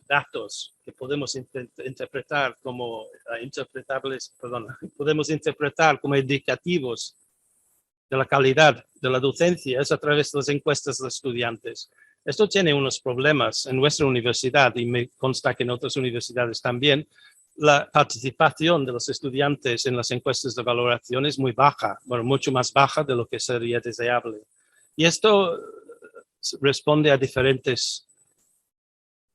datos que podemos interpretar como podemos interpretar como indicativos de la calidad de la docencia es a través de las encuestas de estudiantes. Esto tiene unos problemas en nuestra universidad y me consta que en otras universidades también. La participación de los estudiantes en las encuestas de valoración es muy baja, bueno, mucho más baja de lo que sería deseable. Y esto responde a diferentes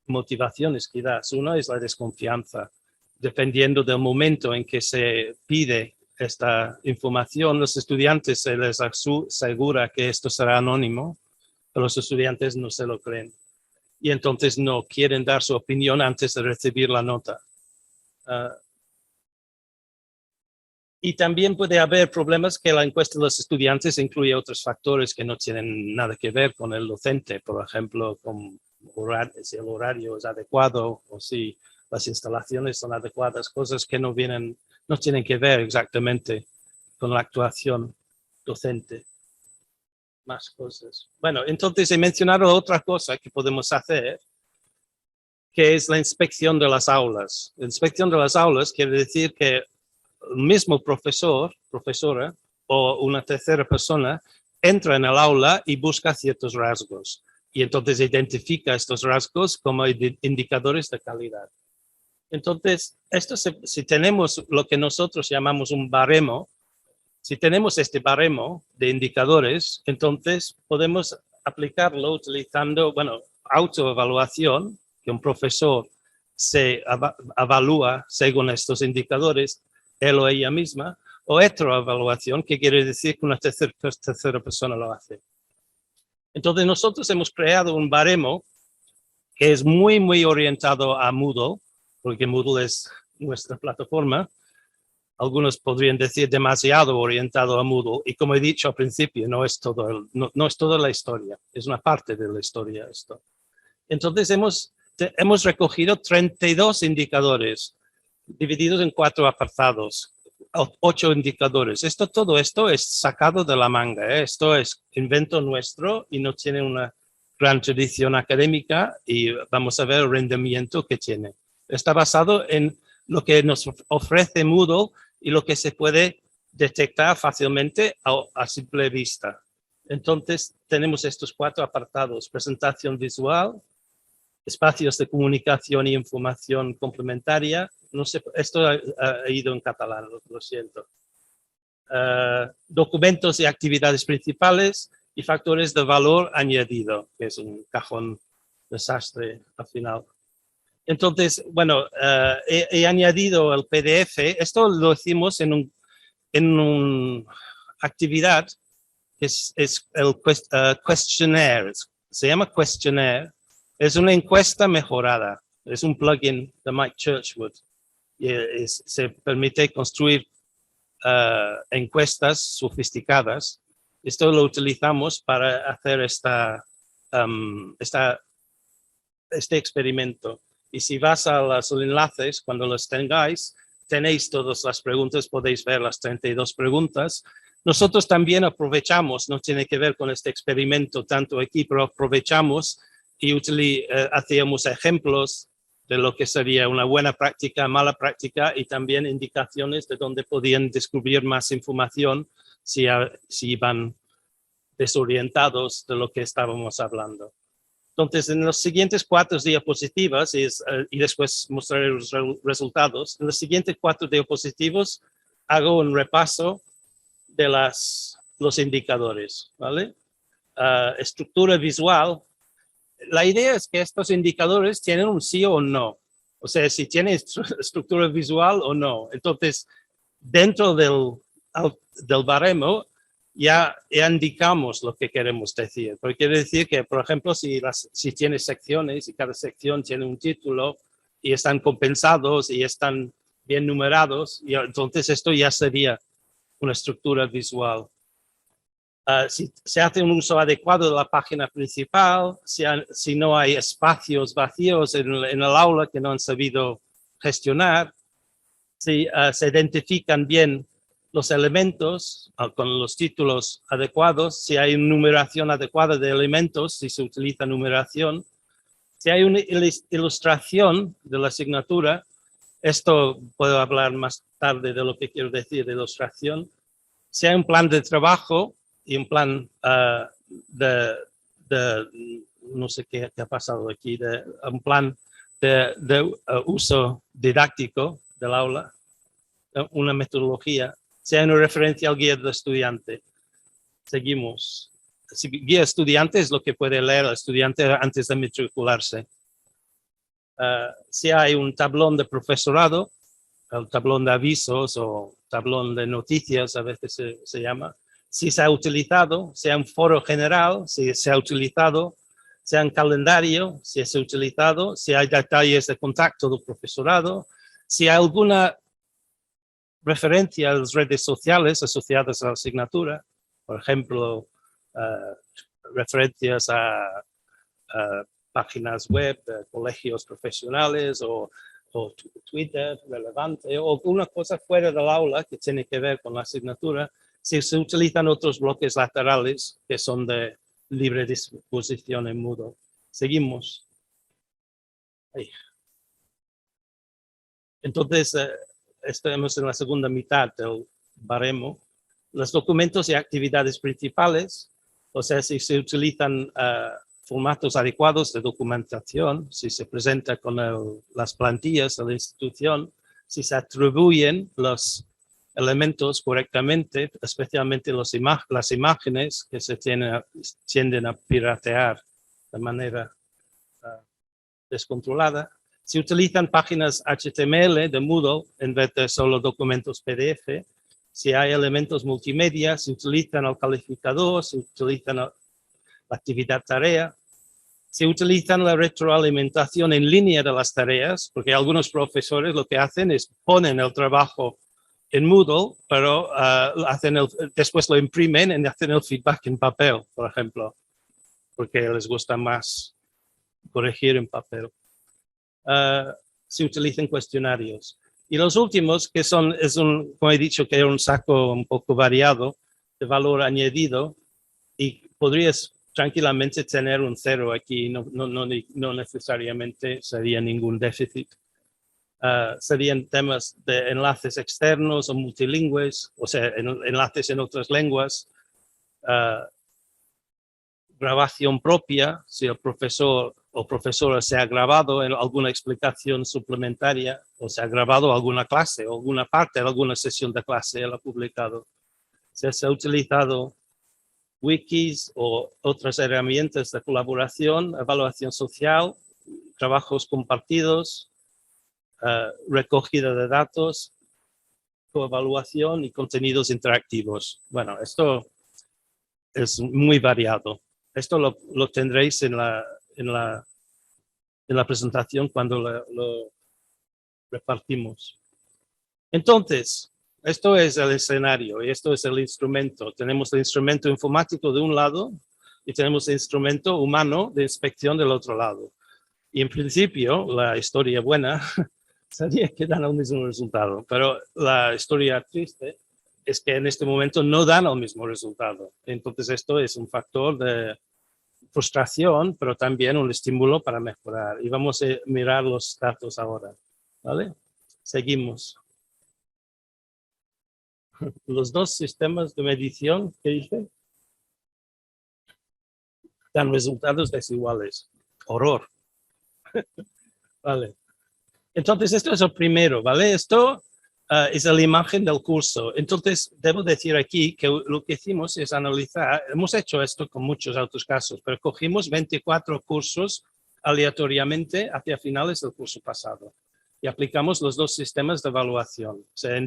motivaciones quizás. Una es la desconfianza. Dependiendo del momento en que se pide esta información, los estudiantes se les asegura que esto será anónimo, pero los estudiantes no se lo creen. Y entonces no quieren dar su opinión antes de recibir la nota. Y también puede haber problemas que la encuesta de los estudiantes incluye otros factores que no tienen nada que ver con el docente, por ejemplo, si el horario es adecuado o si las instalaciones son adecuadas, cosas que no tienen que ver exactamente con la actuación docente. Más cosas. Bueno, entonces he mencionado otra cosa que podemos hacer, que es la inspección de las aulas. La inspección de las aulas quiere decir que el mismo profesora o una tercera persona entra en el aula y busca ciertos rasgos. Y entonces identifica estos rasgos como indicadores de calidad. Entonces, si tenemos lo que nosotros llamamos un baremo, si tenemos este baremo de indicadores, entonces podemos aplicarlo utilizando, bueno, autoevaluación, que un profesor se evalúa según estos indicadores, él o ella misma, o heteroevaluación, que quiere decir que una tercera persona lo hace. Entonces nosotros hemos creado un baremo que es muy, muy orientado a Moodle, porque Moodle es nuestra plataforma. Algunos podrían decir demasiado orientado a Moodle. Y como he dicho al principio, no es toda la historia, es una parte de la historia esto. Entonces hemos recogido 32 indicadores divididos en 4 apartados, 8 indicadores. Todo esto es sacado de la manga, ¿eh? Esto es invento nuestro y no tiene una gran tradición académica y vamos a ver el rendimiento que tiene. Está basado en lo que nos ofrece Moodle y lo que se puede detectar fácilmente a simple vista. Entonces, tenemos estos 4 apartados: presentación visual, espacios de comunicación y información complementaria. No sé, esto ha ido en catalán, lo siento. Documentos y actividades principales y factores de valor añadido, que es un cajón desastre al final. Entonces, bueno, he añadido el PDF. Esto lo hicimos en una actividad que es el questionnaire. Se llama questionnaire. Es una encuesta mejorada. Es un plugin de Mike Churchwood. Y se permite construir encuestas sofisticadas. Esto lo utilizamos para hacer este experimento. Y si vas a los enlaces, cuando los tengáis, tenéis todas las preguntas, podéis ver las 32 preguntas. Nosotros también aprovechamos, no tiene que ver con este experimento tanto aquí, pero aprovechamos y hacíamos ejemplos de lo que sería una buena práctica, mala práctica y también indicaciones de dónde podían descubrir más información si iban desorientados de lo que estábamos hablando. Entonces, en los siguientes 4 diapositivas, y después mostraré los resultados, en los siguientes 4 diapositivas hago un repaso de los indicadores, ¿vale? Estructura visual. La idea es que estos indicadores tienen un sí o no. O sea, si tiene estructura visual o no. Entonces, dentro del baremo, ya indicamos lo que queremos decir. Porque quiere decir que, por ejemplo, si tiene secciones y cada sección tiene un título y están compensados y están bien numerados, y entonces esto ya sería una estructura visual. Si se hace un uso adecuado de la página principal, si no hay espacios vacíos en el aula que no han sabido gestionar, si se identifican bien los elementos con los títulos adecuados, si hay una numeración adecuada de elementos, si se utiliza numeración, si hay una ilustración de la asignatura, esto puedo hablar más tarde de lo que quiero decir de ilustración, si hay un plan de trabajo y un plan no sé qué ha pasado aquí, un plan de uso didáctico del aula, una metodología, si hay una referencia al guía del estudiante. Seguimos. Guía estudiante es lo que puede leer el estudiante antes de matricularse. Si hay un tablón de profesorado, el tablón de avisos o tablón de noticias a veces se llama, si se ha utilizado, sea un foro general, si se ha utilizado, sea un calendario, si se ha utilizado, si hay detalles de contacto del profesorado, si hay alguna referencia a las redes sociales asociadas a la asignatura, por ejemplo, referencias a páginas web de colegios profesionales o Twitter relevante o alguna cosa fuera del aula que tiene que ver con la asignatura, si se utilizan otros bloques laterales que son de libre disposición en Moodle. Seguimos. Ahí. Entonces, estamos en la segunda mitad del baremo. Los documentos y actividades principales, o sea, si se utilizan formatos adecuados de documentación, si se presenta con las plantillas de la institución, si se atribuyen los elementos correctamente, especialmente las imágenes que se tienden a piratear de manera descontrolada. Si utilizan páginas HTML de Moodle en vez de solo documentos PDF, si hay elementos multimedia, si utilizan el calificador, si utilizan la actividad tarea, si utilizan la retroalimentación en línea de las tareas, porque algunos profesores lo que hacen es ponen el trabajo en Moodle, pero después lo imprimen y hacen el feedback en papel, por ejemplo, porque les gusta más corregir en papel. Se utilizan cuestionarios. Y los últimos, que como he dicho, que es un saco un poco variado de valor añadido, y podrías tranquilamente tener un 0 aquí, no necesariamente sería ningún déficit. Serían temas de enlaces externos o multilingües, o sea, enlaces en otras lenguas, grabación propia, si el profesor o profesora se ha grabado en alguna explicación suplementaria o se ha grabado alguna clase o alguna parte de alguna sesión de clase, él ha publicado. Se ha utilizado wikis o otras herramientas de colaboración, evaluación social, trabajos compartidos, recogida de datos, coevaluación y contenidos interactivos. Bueno, esto es muy variado. Esto lo tendréis en la presentación cuando lo repartimos. Entonces, esto es el escenario y esto es el instrumento. Tenemos el instrumento informático de un lado y tenemos el instrumento humano de inspección del otro lado. Y en principio, la historia buena sería que dan el mismo resultado, pero la historia triste es que en este momento no dan el mismo resultado. Entonces, esto es un factor de frustración, pero también un estímulo para mejorar. Y vamos a mirar los datos ahora, ¿vale? Seguimos. Los dos sistemas de medición que hice dan resultados desiguales. Horror. Vale. Entonces, esto es el primero, ¿vale? Esto es la imagen del curso. Entonces, debo decir aquí que lo que hicimos es analizar, hemos hecho esto con muchos otros casos, pero cogimos 24 cursos aleatoriamente hacia finales del curso pasado y aplicamos los dos sistemas de evaluación. O sea,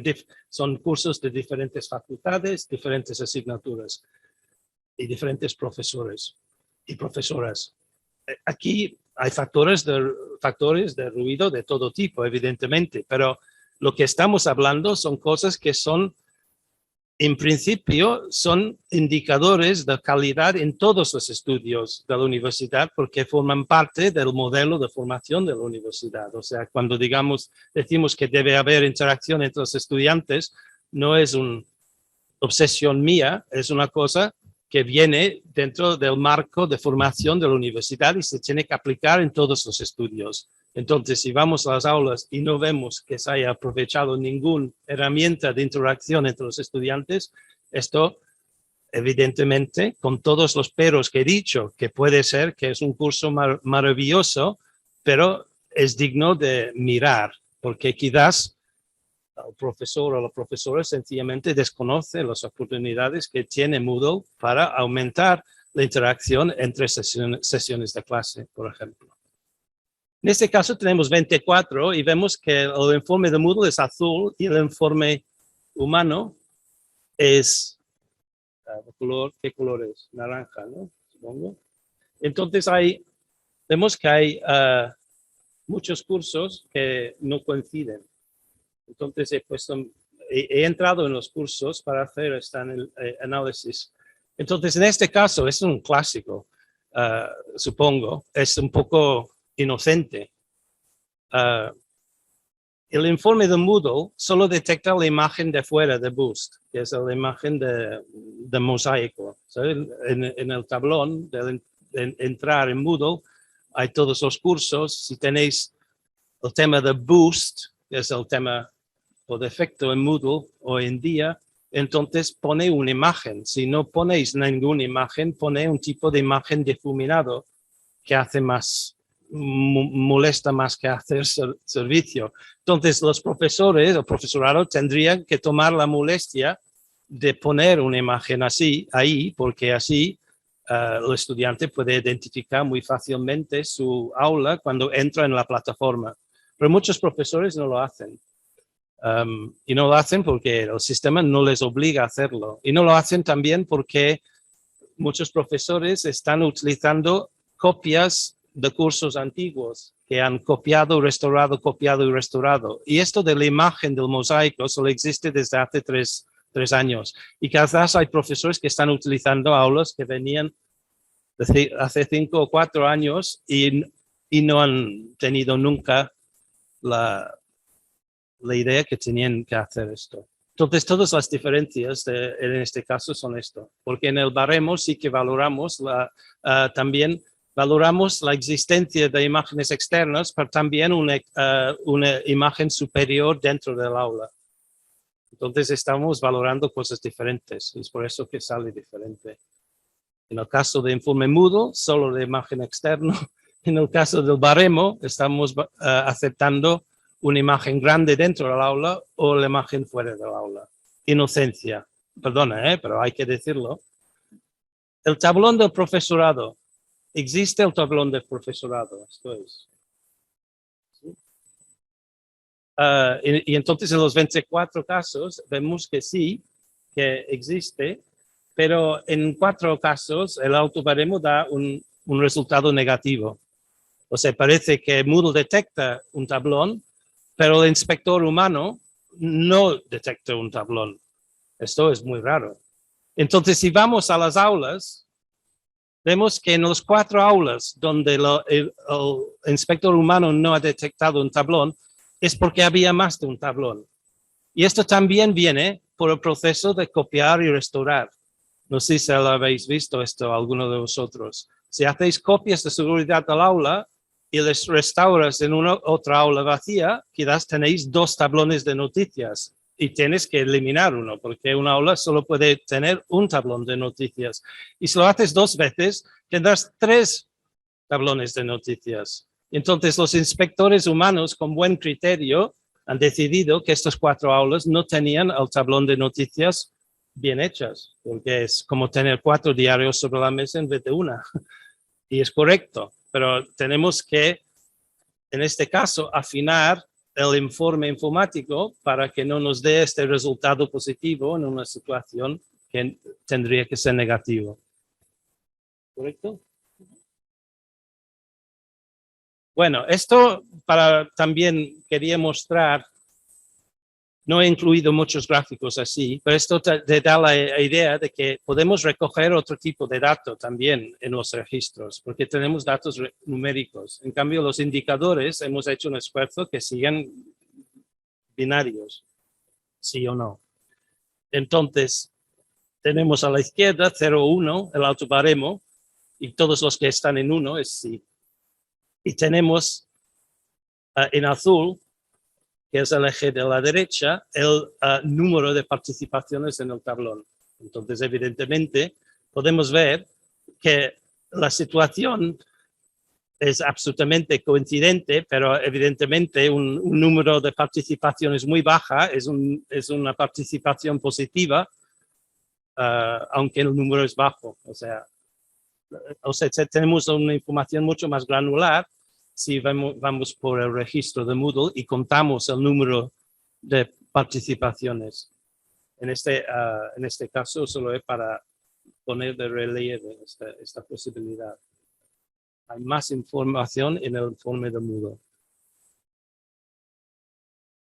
son cursos de diferentes facultades, diferentes asignaturas y diferentes profesores y profesoras. Aquí hay factores de ruido de todo tipo, evidentemente, pero lo que estamos hablando son cosas que son, en principio, son indicadores de calidad en todos los estudios de la universidad porque forman parte del modelo de formación de la universidad. O sea, cuando decimos que debe haber interacción entre los estudiantes, no es una obsesión mía, es una cosa que viene dentro del marco de formación de la universidad y se tiene que aplicar en todos los estudios. Entonces, si vamos a las aulas y no vemos que se haya aprovechado ninguna herramienta de interacción entre los estudiantes, esto, evidentemente, con todos los peros que he dicho, que puede ser que es un curso maravilloso, pero es digno de mirar, porque quizás el profesor o la profesora sencillamente desconoce las oportunidades que tiene Moodle para aumentar la interacción entre sesiones de clase, por ejemplo. En este caso tenemos 24 y vemos que el informe de Moodle es azul y el informe humano es, ¿qué color es? Naranja, ¿no? Supongo. Entonces vemos que hay muchos cursos que no coinciden. Entonces he entrado en los cursos para hacer este análisis. Entonces, en este caso, es un clásico, supongo, es un poco inocente. El informe de Moodle solo detecta la imagen de fuera de Boost, que es la imagen de mosaico. En el tablón de entrar en Moodle hay todos los cursos. Si tenéis el tema de Boost, que es el tema por defecto en Moodle hoy en día, entonces pone una imagen. Si no ponéis ninguna imagen, pone un tipo de imagen difuminado que hace molesta más que hacer servicio. Entonces los profesores o profesorado tendrían que tomar la molestia de poner una imagen así, ahí, porque así el estudiante puede identificar muy fácilmente su aula cuando entra en la plataforma. Pero muchos profesores no lo hacen. Y no lo hacen porque el sistema no les obliga a hacerlo. Y no lo hacen también porque muchos profesores están utilizando copias de cursos antiguos que han copiado, copiado y restaurado. Y esto de la imagen del mosaico solo existe desde hace tres años. Y quizás hay profesores que están utilizando aulas que venían hace 5 o 4 años y no han tenido nunca la idea que tenían que hacer esto. Entonces, todas las diferencias en este caso son esto, porque en el baremo sí que valoramos también valoramos la existencia de imágenes externas, pero también una imagen superior dentro del aula. Entonces, estamos valorando cosas diferentes, es por eso que sale diferente. En el caso de informe Moodle, solo de imagen externa. En el caso del baremo, estamos aceptando una imagen grande dentro del aula o la imagen fuera del aula. Inocencia. Perdona, pero hay que decirlo. El tablón del profesorado. ¿Existe el tablón del profesorado? Esto es. ¿Sí? Y entonces en los 24 casos vemos que sí, que existe, pero en 4 casos el autobaremo da un resultado negativo. O sea, parece que Moodle detecta un tablón, pero el inspector humano no detecta un tablón. Esto es muy raro. Entonces, si vamos a las aulas, vemos que en las 4 aulas donde el inspector humano no ha detectado un tablón, es porque había más de un tablón. Y esto también viene por el proceso de copiar y restaurar. No sé si lo habéis visto esto alguno de vosotros. Si hacéis copias de seguridad del aula y les restauras en otra aula vacía, quizás tenéis 2 tablones de noticias y tienes que eliminar uno, porque una aula solo puede tener un tablón de noticias. Y si lo haces 2 veces, tendrás 3 tablones de noticias. Entonces, los inspectores humanos con buen criterio han decidido que estas 4 aulas no tenían el tablón de noticias bien hechas, porque es como tener 4 diarios sobre la mesa en vez de una. Y es correcto, pero tenemos que, en este caso, afinar el informe informático para que no nos dé este resultado positivo en una situación que tendría que ser negativo. ¿Correcto? Bueno, esto también quería mostrar. No he incluido muchos gráficos así, pero esto te da la idea de que podemos recoger otro tipo de datos también en los registros, porque tenemos datos numéricos. En cambio, los indicadores hemos hecho un esfuerzo que sigan binarios, sí o no. Entonces, tenemos a la izquierda 0, 1, el autobaremo, y todos los que están en 1 es sí. Y tenemos en azul, que es el eje de la derecha, el número de participaciones en el tablón. Entonces, evidentemente, podemos ver que la situación es absolutamente coincidente, pero evidentemente un número de participaciones muy baja es una participación positiva, aunque el número es bajo. O sea, tenemos una información mucho más granular si vamos por el registro de Moodle y contamos el número de participaciones. En este caso solo es para poner de relieve esta posibilidad. Hay más información en el informe de Moodle.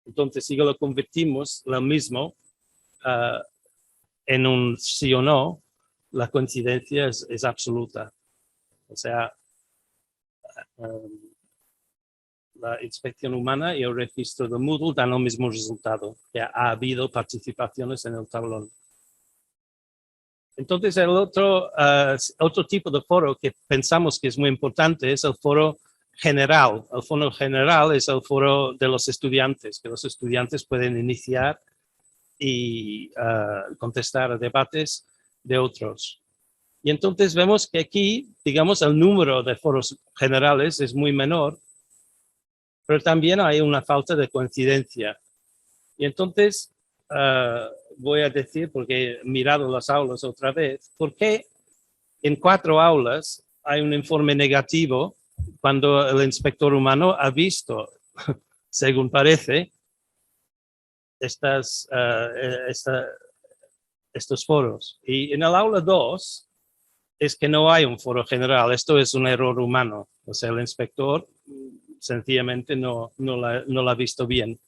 Entonces, si lo convertimos lo mismo en un sí o no, la coincidencia es absoluta. O sea, la inspección humana y el registro de Moodle dan el mismo resultado, que ha habido participaciones en el tablón. Entonces, el otro tipo de foro que pensamos que es muy importante es el foro general. El foro general es el foro de los estudiantes, que los estudiantes pueden iniciar y contestar a debates de otros. Y entonces vemos que aquí, digamos, el número de foros generales es muy menor, pero también hay una falta de coincidencia. Y entonces voy a decir, porque he mirado las aulas otra vez, ¿por qué en 4 aulas hay un informe negativo cuando el inspector humano ha visto, según parece, estos foros? Y en el aula 2 es que no hay un foro general, esto es un error humano, o sea, el inspector sencillamente no lo ha visto bien.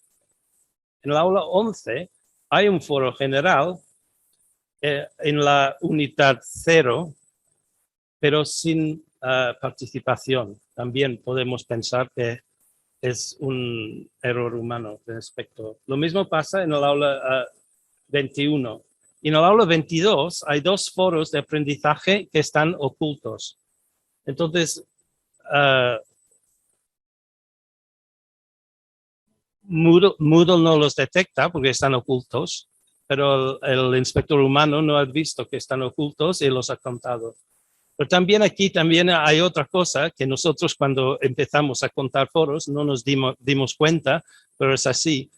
En el aula 11 hay un foro general en la unidad 0, pero sin participación. También podemos pensar que es un error humano del inspector. Lo mismo pasa en el aula 21. Y en el aula 22 hay 2 foros de aprendizaje que están ocultos. Entonces, Moodle no los detecta porque están ocultos, pero el inspector humano no ha visto que están ocultos y los ha contado. Pero también aquí hay otra cosa que nosotros cuando empezamos a contar foros no nos dimos cuenta, pero es así,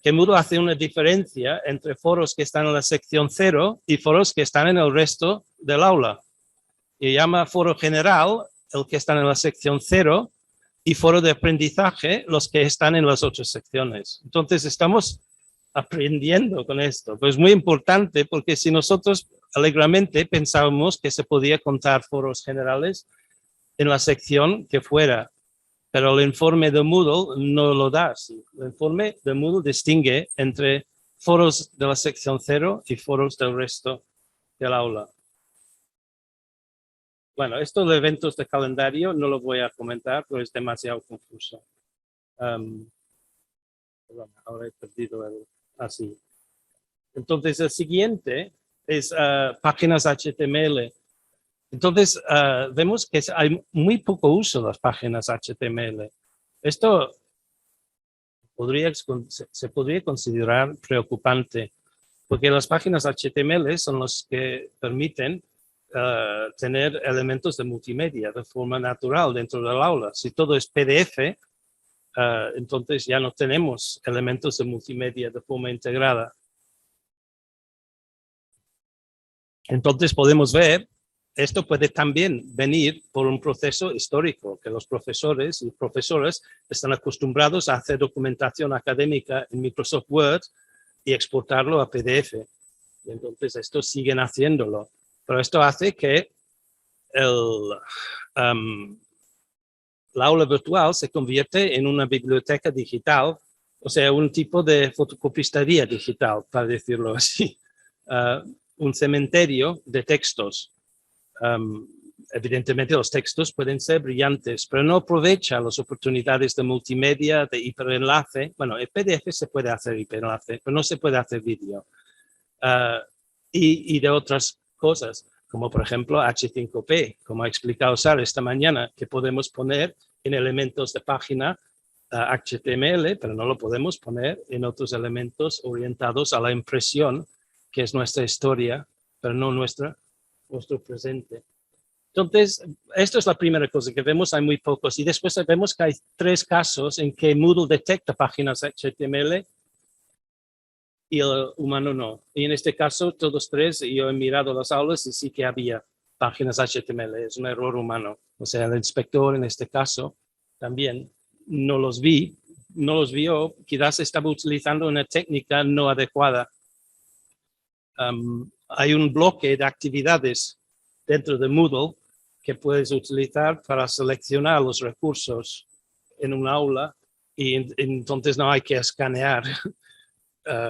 que Moodle hace una diferencia entre foros que están en la sección 0 y foros que están en el resto del aula. Y llama foro general el que están en la sección 0 y foro de aprendizaje los que están en las otras secciones. Entonces estamos aprendiendo con esto. Pues es muy importante porque si nosotros alegremente pensábamos que se podía contar foros generales en la sección que fuera, pero el informe de Moodle no lo da así. El informe de Moodle distingue entre foros de la sección 0 y foros del resto del aula. Bueno, esto de eventos de calendario no lo voy a comentar, pero es demasiado confuso. Ahora he perdido así. Entonces, el siguiente es páginas HTML. Entonces, vemos que hay muy poco uso de las páginas HTML. Esto se podría considerar preocupante, porque las páginas HTML son las que permiten tener elementos de multimedia de forma natural dentro del aula. Si todo es PDF, entonces ya no tenemos elementos de multimedia de forma integrada. Entonces podemos ver, esto puede también venir por un proceso histórico, que los profesores y profesoras están acostumbrados a hacer documentación académica en Microsoft Word y exportarlo a PDF. Y entonces estos siguen haciéndolo. Pero esto hace que la aula virtual se convierte en una biblioteca digital, o sea, un tipo de fotocopistería digital, para decirlo así. Un cementerio de textos. Evidentemente los textos pueden ser brillantes, pero no aprovecha las oportunidades de multimedia, de hiperenlace. Bueno, en PDF se puede hacer hiperenlace, pero no se puede hacer vídeo. Y de otras cosas, como por ejemplo H5P, como ha explicado Sara esta mañana, que podemos poner en elementos de página HTML, pero no lo podemos poner en otros elementos orientados a la impresión, que es nuestra historia, pero no nuestro presente. Entonces, esto es la primera cosa que vemos, hay muy pocos. Y después vemos que hay 3 casos en que Moodle detecta páginas HTML y el humano no. Y en este caso, todos 3, yo he mirado las aulas y sí que había páginas HTML, es un error humano. O sea, el inspector en este caso también no los vio, quizás estaba utilizando una técnica no adecuada. Hay un bloque de actividades dentro de Moodle que puedes utilizar para seleccionar los recursos en un aula y entonces no hay que escanear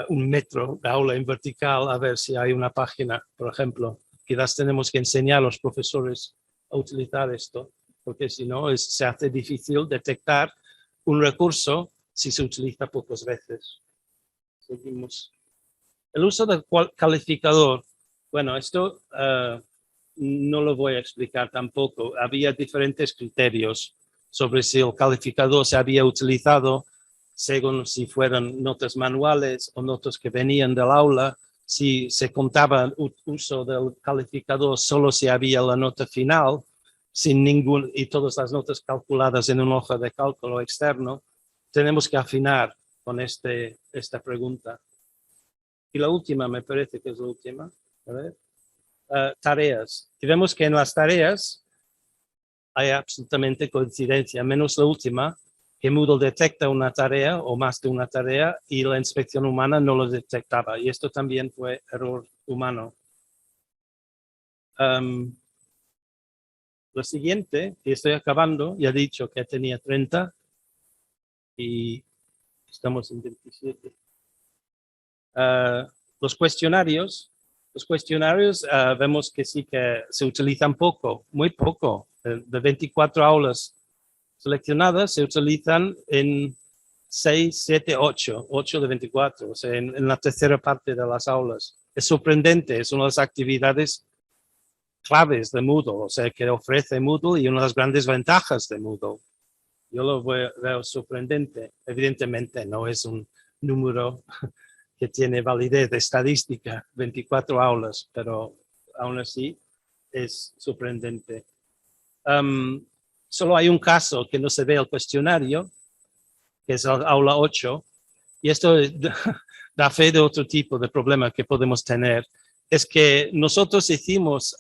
un metro de aula en vertical a ver si hay una página, por ejemplo. Quizás tenemos que enseñar a los profesores a utilizar esto, porque si no se hace difícil detectar un recurso si se utiliza pocas veces. Seguimos. El uso del calificador. Bueno, esto no lo voy a explicar tampoco. Había diferentes criterios sobre si el calificador se había utilizado según si fueran notas manuales o notas que venían del aula, si se contaba el uso del calificador solo si había la nota final, sin ningún, y todas las notas calculadas en una hoja de cálculo externo. Tenemos que afinar con esta pregunta. Y la última, me parece que es la última. A ver. Tareas. Y vemos que en las tareas hay absolutamente coincidencia, menos la última, que Moodle detecta una tarea o más de una tarea y la inspección humana no lo detectaba. Y esto también fue error humano. Lo siguiente, y estoy acabando, ya he dicho que tenía 30 y estamos en 27. Los cuestionarios vemos que sí que se utilizan poco, muy poco. De 24 aulas seleccionadas se utilizan en 6, 7, 8, 8 de 24, o sea, en la tercera parte de las aulas. Es sorprendente, es una de las actividades claves de Moodle, o sea, que ofrece Moodle y una de las grandes ventajas de Moodle. Yo lo veo sorprendente. Evidentemente no es un número que tiene validez estadística, 24 aulas, pero aún así es sorprendente. Solo hay un caso que no se ve el cuestionario, que es el aula 8, y esto da fe de otro tipo de problema que podemos tener. Es que nosotros hicimos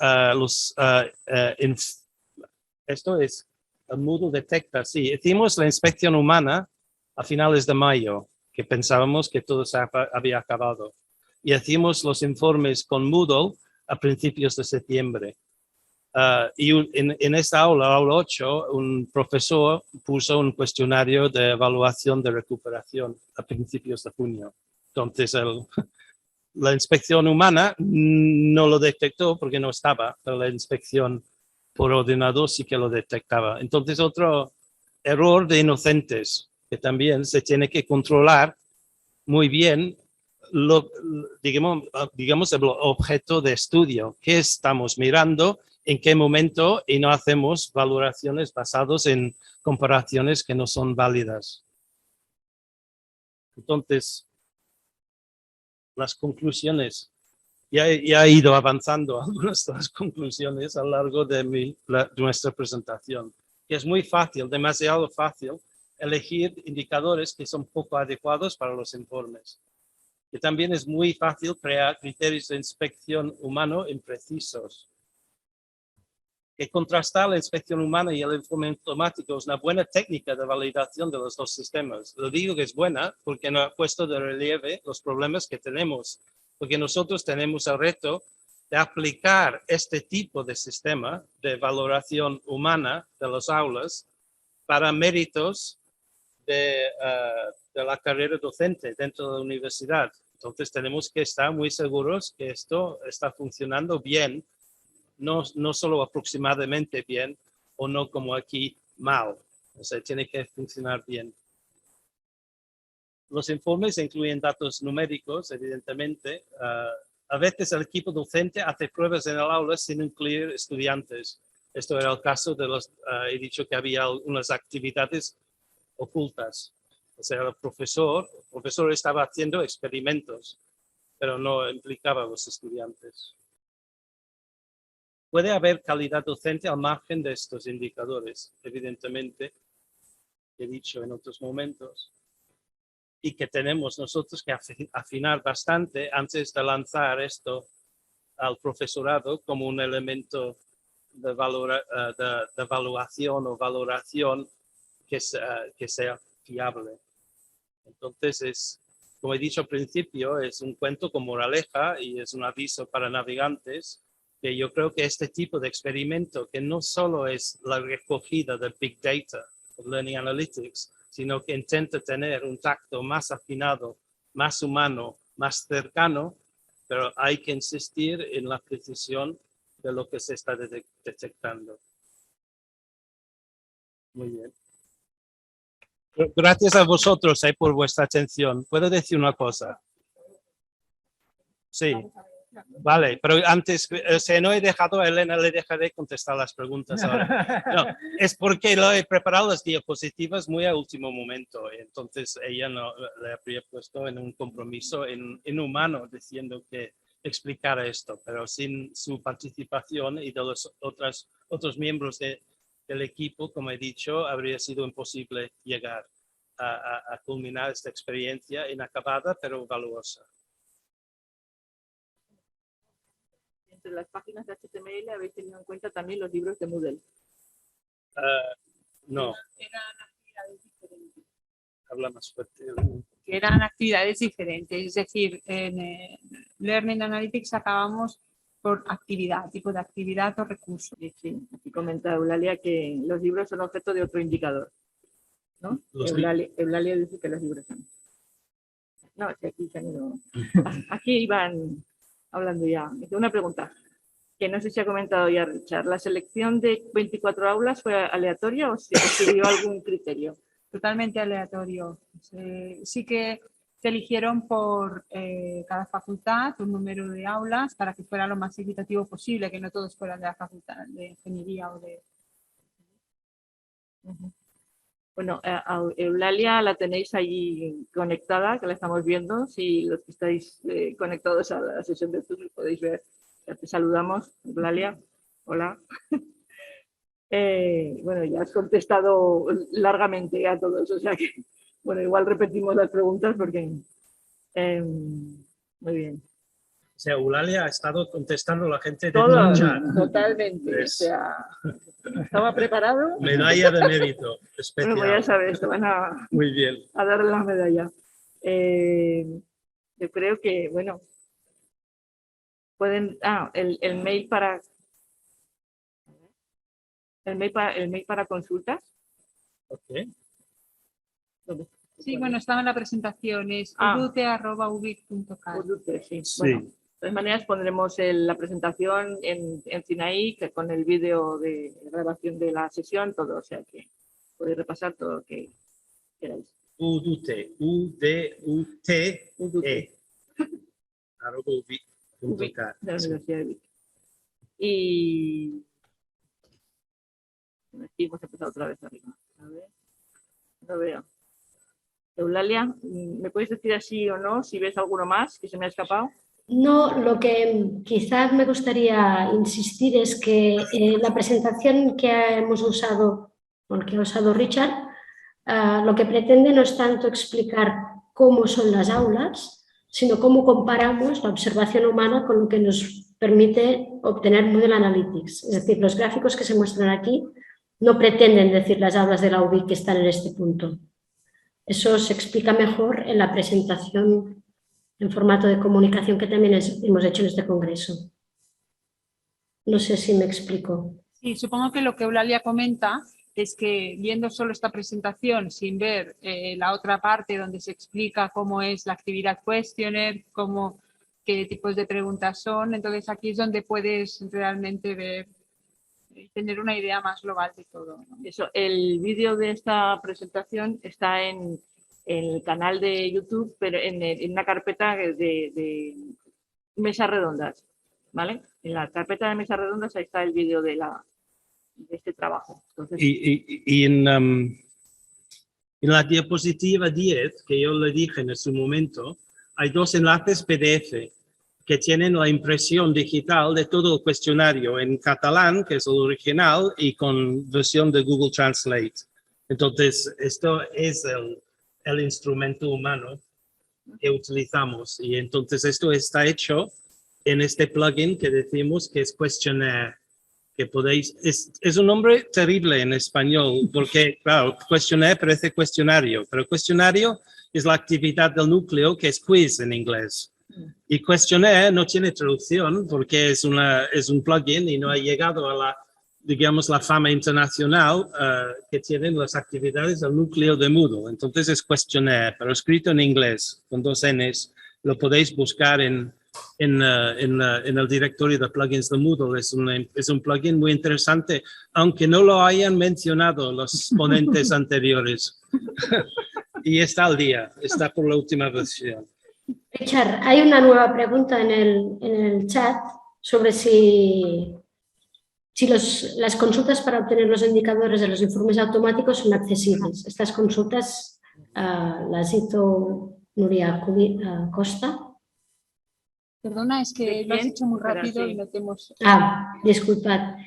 esto es, el Moodle detecta, sí, hicimos la inspección humana a finales de mayo, que pensábamos que todo se había acabado. Y hicimos los informes con Moodle a principios de septiembre. Y en esta aula 8, un profesor puso un cuestionario de evaluación de recuperación a principios de junio. Entonces, la inspección humana no lo detectó porque no estaba, pero la inspección por ordenador sí que lo detectaba. Entonces, otro error de inocentes que también se tiene que controlar muy bien, digamos, el objeto de estudio, qué estamos mirando, en qué momento, y no hacemos valoraciones basadas en comparaciones que no son válidas. Entonces, las conclusiones. Ya he ido avanzando algunas de las conclusiones a lo largo de nuestra presentación, que es muy fácil, demasiado fácil, elegir indicadores que son poco adecuados para los informes. Y también es muy fácil crear criterios de inspección humano imprecisos. Que contrastar la inspección humana y el informe automático es una buena técnica de validación de los dos sistemas. Lo digo que es buena porque nos ha puesto de relieve los problemas que tenemos, porque nosotros tenemos el reto de aplicar este tipo de sistema de valoración humana de las aulas para méritos de la carrera docente dentro de la universidad. Entonces tenemos que estar muy seguros que esto está funcionando bien, no solo aproximadamente bien o no como aquí mal. O sea, tiene que funcionar bien. Los informes incluyen datos numéricos, evidentemente. A veces el equipo docente hace pruebas en el aula sin incluir estudiantes. Esto era el caso de he dicho que había unas actividades ocultas. O sea, el profesor estaba haciendo experimentos, pero no implicaba a los estudiantes. Puede haber calidad docente al margen de estos indicadores, evidentemente, he dicho en otros momentos, y que tenemos nosotros que afinar bastante antes de lanzar esto al profesorado como un elemento de evaluación o valoración que sea fiable. Entonces, como he dicho al principio, es un cuento con moraleja y es un aviso para navegantes que yo creo que este tipo de experimento, que no solo es la recogida de Big Data, o Learning Analytics, sino que intenta tener un tacto más afinado, más humano, más cercano, pero hay que insistir en la precisión de lo que se está detectando. Muy bien. Gracias a vosotros por vuestra atención. ¿Puedo decir una cosa? Sí. Vale, pero antes, no he dejado a Elena, le dejaré contestar las preguntas ahora. No, es porque lo he preparado las diapositivas muy a último momento, entonces ella no le habría puesto en un compromiso inhumano diciendo que explicara esto, pero sin su participación y de los otros miembros del equipo, como he dicho, habría sido imposible llegar a culminar esta experiencia inacabada pero valiosa. Entre las páginas de HTML habéis tenido en cuenta también los libros de Moodle. No. Eran actividades diferentes. Habla más fuerte. Que eran actividades diferentes, es decir, en Learning Analytics acabamos por actividad, tipo de actividad o recurso. Sí, aquí comenta Eulalia que los libros son objeto de otro indicador, ¿no? Eulalia dice que los libros son. No, es que aquí se han ido. Aquí iban hablando ya. Una pregunta, que no sé si ha comentado ya Richard. ¿La selección de 24 aulas fue aleatoria o se siguió algún criterio? Totalmente aleatorio. Sí que se eligieron por cada facultad un número de aulas para que fuera lo más equitativo posible, que no todos fueran de la facultad de ingeniería o de... Bueno, a Eulalia la tenéis allí conectada, que la estamos viendo. Si los que estáis conectados a la sesión de Zoom podéis ver, ya te saludamos, Eulalia. Hola. Bueno, ya has contestado largamente a todos, o sea que, bueno, igual repetimos las preguntas porque... muy bien. O sea, Eulalia ha estado contestando a la gente de Todo, el chat. totalmente. O sea, estaba preparado. Medalla de mérito especial. Bueno, pues ya sabes, te van a Muy bien. darle la medalla. Yo creo que, bueno, pueden... el mail para... El mail para consultas. Okay. Sí, bueno, estaba en la presentación, es udute@ubic.cat. Udute, sí. Sí. Bueno, de todas maneras pondremos la presentación en Sinaí, que con el vídeo de grabación de la sesión, todo, o sea que podéis repasar todo lo que queráis. Udute, U-D-U-T-E. Udute. @ubic.cat. De la Universidad de Vic. Y aquí hemos empezado otra vez arriba. A ver, no veo. Eulalia, ¿me puedes decir así o no si ves alguno más que se me ha escapado? No, lo que quizás me gustaría insistir es que la presentación que hemos usado, o que ha usado Richard, lo que pretende no es tanto explicar cómo son las aulas, sino cómo comparamos la observación humana con lo que nos permite obtener Model Analytics. Es decir, los gráficos que se muestran aquí no pretenden decir las aulas de la UBIC que están en este punto. Eso se explica mejor en la presentación en formato de comunicación que también hemos hecho en este congreso. No sé si me explico. Sí, supongo que lo que Eulalia comenta es que viendo solo esta presentación sin ver la otra parte donde se explica cómo es la actividad questionnaire, qué tipos de preguntas son, entonces aquí es donde puedes realmente ver y tener una idea más global de todo, ¿no? Eso, el vídeo de esta presentación está en el canal de YouTube, pero en una carpeta de mesas redondas, ¿vale? En la carpeta de mesas redondas ahí está el vídeo de este trabajo. Entonces, Y en la diapositiva 10, que yo le dije en su momento, hay dos enlaces PDF que tienen la impresión digital de todo el cuestionario en catalán, que es el original, y con versión de Google Translate. Entonces, esto es el instrumento humano que utilizamos. Y entonces esto está hecho en este plugin que decimos que es Questionnaire, que podéis... Es un nombre terrible en español, porque, claro, Questionnaire parece cuestionario, pero cuestionario es la actividad del núcleo, que es quiz en inglés. Y Questionnaire no tiene traducción porque es un plugin y no ha llegado a la, digamos, la fama internacional que tienen las actividades del núcleo de Moodle. Entonces es Questionnaire, pero escrito en inglés, con 2 Ns. Lo podéis buscar en el directorio de plugins de Moodle. Es un plugin muy interesante, aunque no lo hayan mencionado los ponentes anteriores. Y está al día, está por la última versión. Richard, hay una nueva pregunta en el chat sobre si las consultas para obtener los indicadores de los informes automáticos son accesibles. Estas consultas las hizo Nuria Costa. Perdona, es que lo has hecho muy rápido y no te hemos... Disculpad.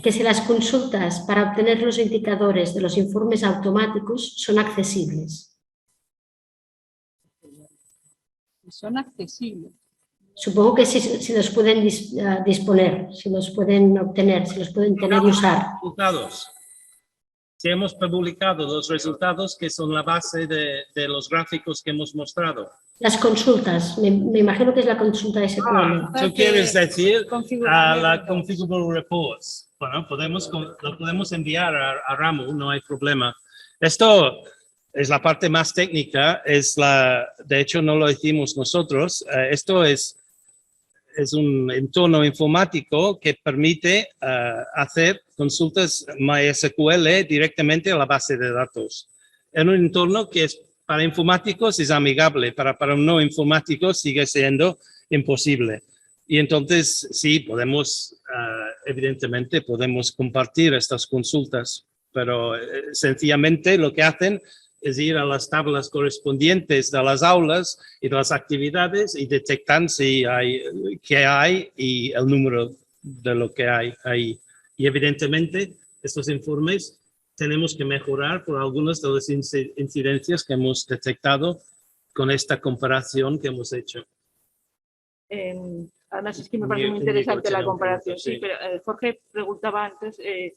Que si las consultas para obtener los indicadores de los informes automáticos son accesibles. Son accesibles. Supongo que si los pueden disponer, si los pueden obtener, si los pueden tener y usar. Resultados. Si hemos publicado los resultados que son la base de los gráficos que hemos mostrado. Las consultas, me imagino que es la consulta SQL. ¿Tú quieres decir a la Configurable Reports? Bueno, lo podemos enviar a Ramu, no hay problema. Esto es la parte más técnica, de hecho no lo hicimos nosotros. Esto es un entorno informático que permite hacer consultas MySQL directamente a la base de datos. Es un entorno que es para informáticos es amigable, para un no informático sigue siendo imposible. Y entonces, sí, podemos, evidentemente, podemos compartir estas consultas, pero sencillamente lo que hacen es ir a las tablas correspondientes de las aulas y de las actividades y detectan si hay, qué hay y el número de lo que hay ahí. Y evidentemente, estos informes tenemos que mejorar por algunas de las incidencias que hemos detectado con esta comparación que hemos hecho. Además es que me parece muy interesante la comparación. Sí, pero Jorge preguntaba antes, si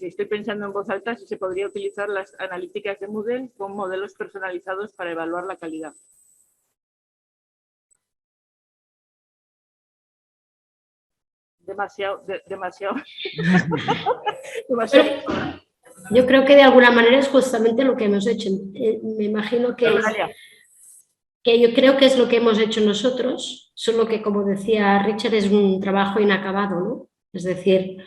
estoy pensando en voz alta, si se podría utilizar las analíticas de Moodle con modelos personalizados para evaluar la calidad. Demasiado. Yo creo que de alguna manera es justamente lo que hemos hecho. Me imagino que yo creo que es lo que hemos hecho nosotros, solo que, como decía Richard, es un trabajo inacabado, ¿no? Es decir,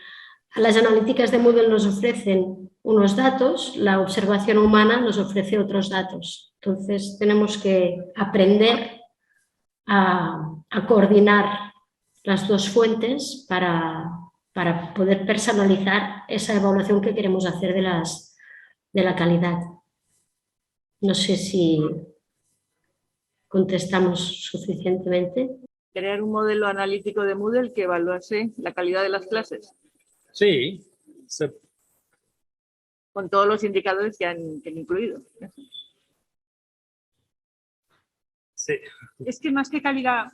las analíticas de Moodle nos ofrecen unos datos, la observación humana nos ofrece otros datos. Entonces, tenemos que aprender a coordinar las dos fuentes para poder personalizar esa evaluación que queremos hacer de la calidad. No sé si contestamos suficientemente. Crear un modelo analítico de Moodle que evaluase la calidad de las clases. Sí. Con todos los indicadores que han incluido. Sí. Es que más que calidad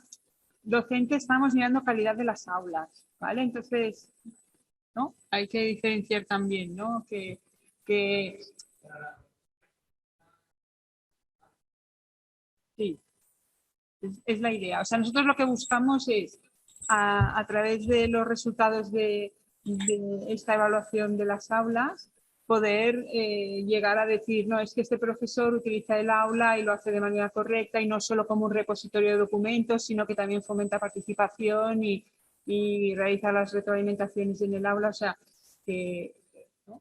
docente, estamos mirando calidad de las aulas, ¿vale? Entonces, ¿no? Hay que diferenciar también, ¿no? Que sí, es la idea. O sea, nosotros lo que buscamos es, a través de los resultados de esta evaluación de las aulas, poder llegar a decir, no, es que este profesor utiliza el aula y lo hace de manera correcta y no solo como un repositorio de documentos, sino que también fomenta participación y realiza las retroalimentaciones en el aula. O sea, ¿no?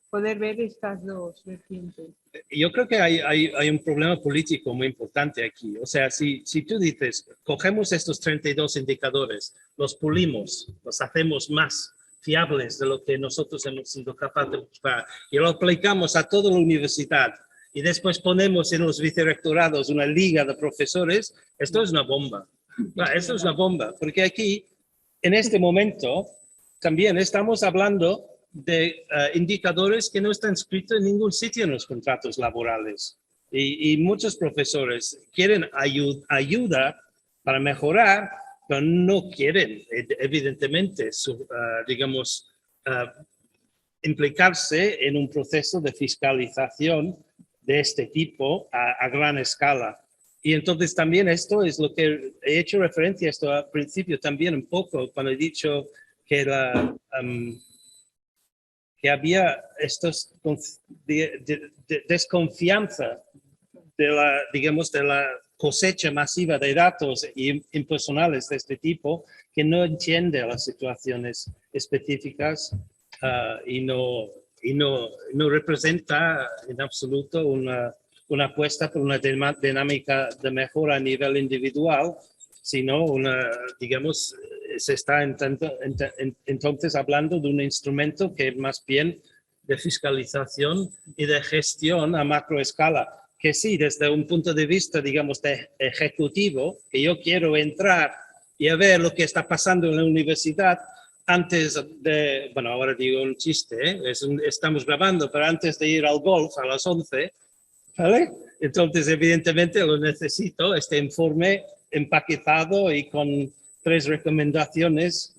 Poder ver estas dos vertientes. Yo creo que hay un problema político muy importante aquí. O sea, si tú dices, cogemos estos 32 indicadores, los pulimos, los hacemos más fiables de lo que nosotros hemos sido capaces de buscar y lo aplicamos a toda la universidad y después ponemos en los vicerrectorados una liga de profesores, esto es una bomba. Esto es una bomba, porque aquí, en este momento, también estamos hablando de indicadores que no están escritos en ningún sitio en los contratos laborales. Y muchos profesores quieren ayuda para mejorar, pero no quieren, evidentemente, digamos, implicarse en un proceso de fiscalización de este tipo a gran escala. Y entonces también esto es lo que he hecho referencia a esto al principio también un poco, cuando he dicho que que había estos desconfianza de la, digamos, de la cosecha masiva de datos impersonales de este tipo, que no entiende las situaciones específicas y no representa en absoluto una apuesta por una dinámica de mejora a nivel individual, sino digamos, se está entonces hablando de un instrumento que es más bien de fiscalización y de gestión a macroescala, que sí, desde un punto de vista, digamos, de ejecutivo, que yo quiero entrar y a ver lo que está pasando en la universidad antes de, bueno, ahora digo un chiste, ¿eh? Estamos grabando, pero antes de ir al golf a las 11, ¿vale? Entonces, evidentemente, lo necesito, este informe empaquetado y con 3 recomendaciones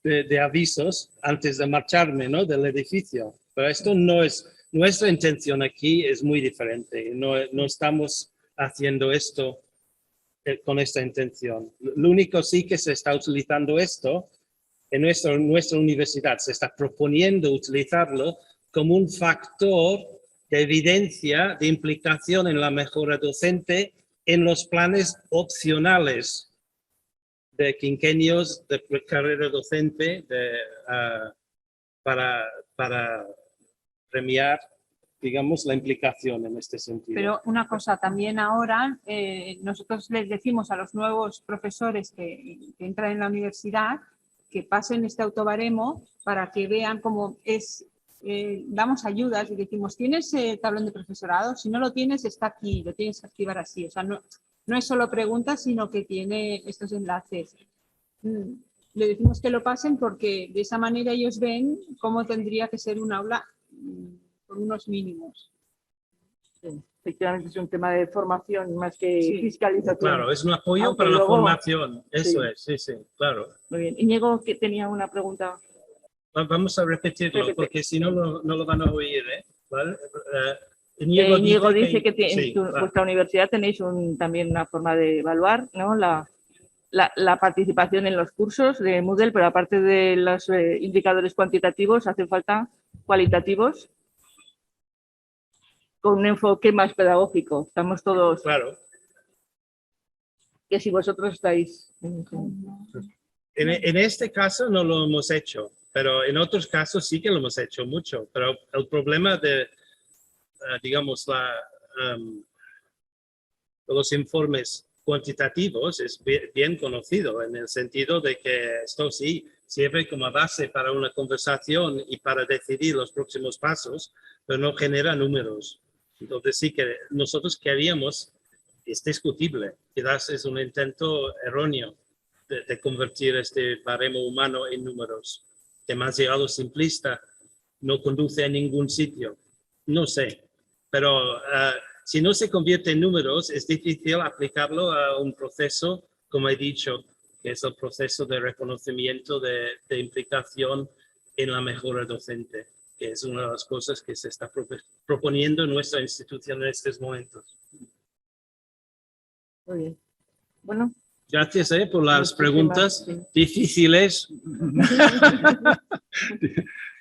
de avisos antes de marcharme, ¿no? Del edificio. Pero esto no es, nuestra intención aquí es muy diferente. No estamos haciendo esto con esta intención. Lo único sí que se está utilizando esto en nuestra universidad. Se está proponiendo utilizarlo como un factor de evidencia, de implicación en la mejora docente en los planes opcionales de quinquenios de carrera docente para premiar digamos, la implicación en este sentido. Pero una cosa, también ahora nosotros les decimos a los nuevos profesores que entran en la universidad que pasen este autobaremo para que vean cómo es, damos ayudas y decimos, ¿tienes tablón de profesorado? Si no lo tienes, está aquí, lo tienes que activar así. O sea, no es solo preguntas, sino que tiene estos enlaces. Le decimos que lo pasen porque de esa manera ellos ven cómo tendría que ser un aula con unos mínimos. Sí, efectivamente es un tema de formación más que Sí. fiscalización. Claro, es un apoyo Aunque para la luego- formación, eso sí. es, sí, sí, claro. Muy bien. Íñigo, que tenía una pregunta. Vamos a repetirlo, Repite. porque si no, no lo van a oír, ¿eh? ¿Vale? Íñigo Íñigo dice que en sí, vuestra universidad tenéis también una forma de evaluar, ¿no? La participación en los cursos de Moodle, pero aparte de los indicadores cuantitativos, hacen falta cualitativos con un enfoque más pedagógico. Estamos todos, claro. que si vosotros estáis... En este caso no lo hemos hecho, pero en otros casos sí que lo hemos hecho mucho. Pero el problema de, digamos, los informes cuantitativos es bien conocido en el sentido de que esto sí sirve como base para una conversación y para decidir los próximos pasos, pero no genera números. Entonces sí que nosotros queríamos, es discutible, quizás es un intento erróneo de convertir este baremo humano en números, demasiado simplista, no conduce a ningún sitio. No sé, pero si no se convierte en números, es difícil aplicarlo a un proceso, como he dicho, que es el proceso de reconocimiento de implicación en la mejora docente, que es una de las cosas que se está proponiendo en nuestra institución en estos momentos. Muy bien. Bueno, Gracias por las muchísimas, preguntas sí. difíciles.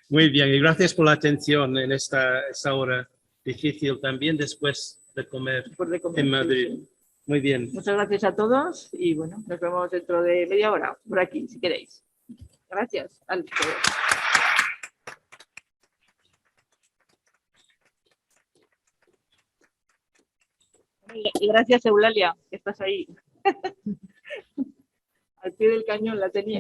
Muy bien, y gracias por la atención en esta hora difícil también después de comer Por de comer, en sí, Madrid. sí. Muy bien. Muchas gracias a todos y bueno, nos vemos dentro de media hora por aquí, si queréis. Gracias. Y gracias, Eulalia, que estás ahí. Al pie del cañón la tenía.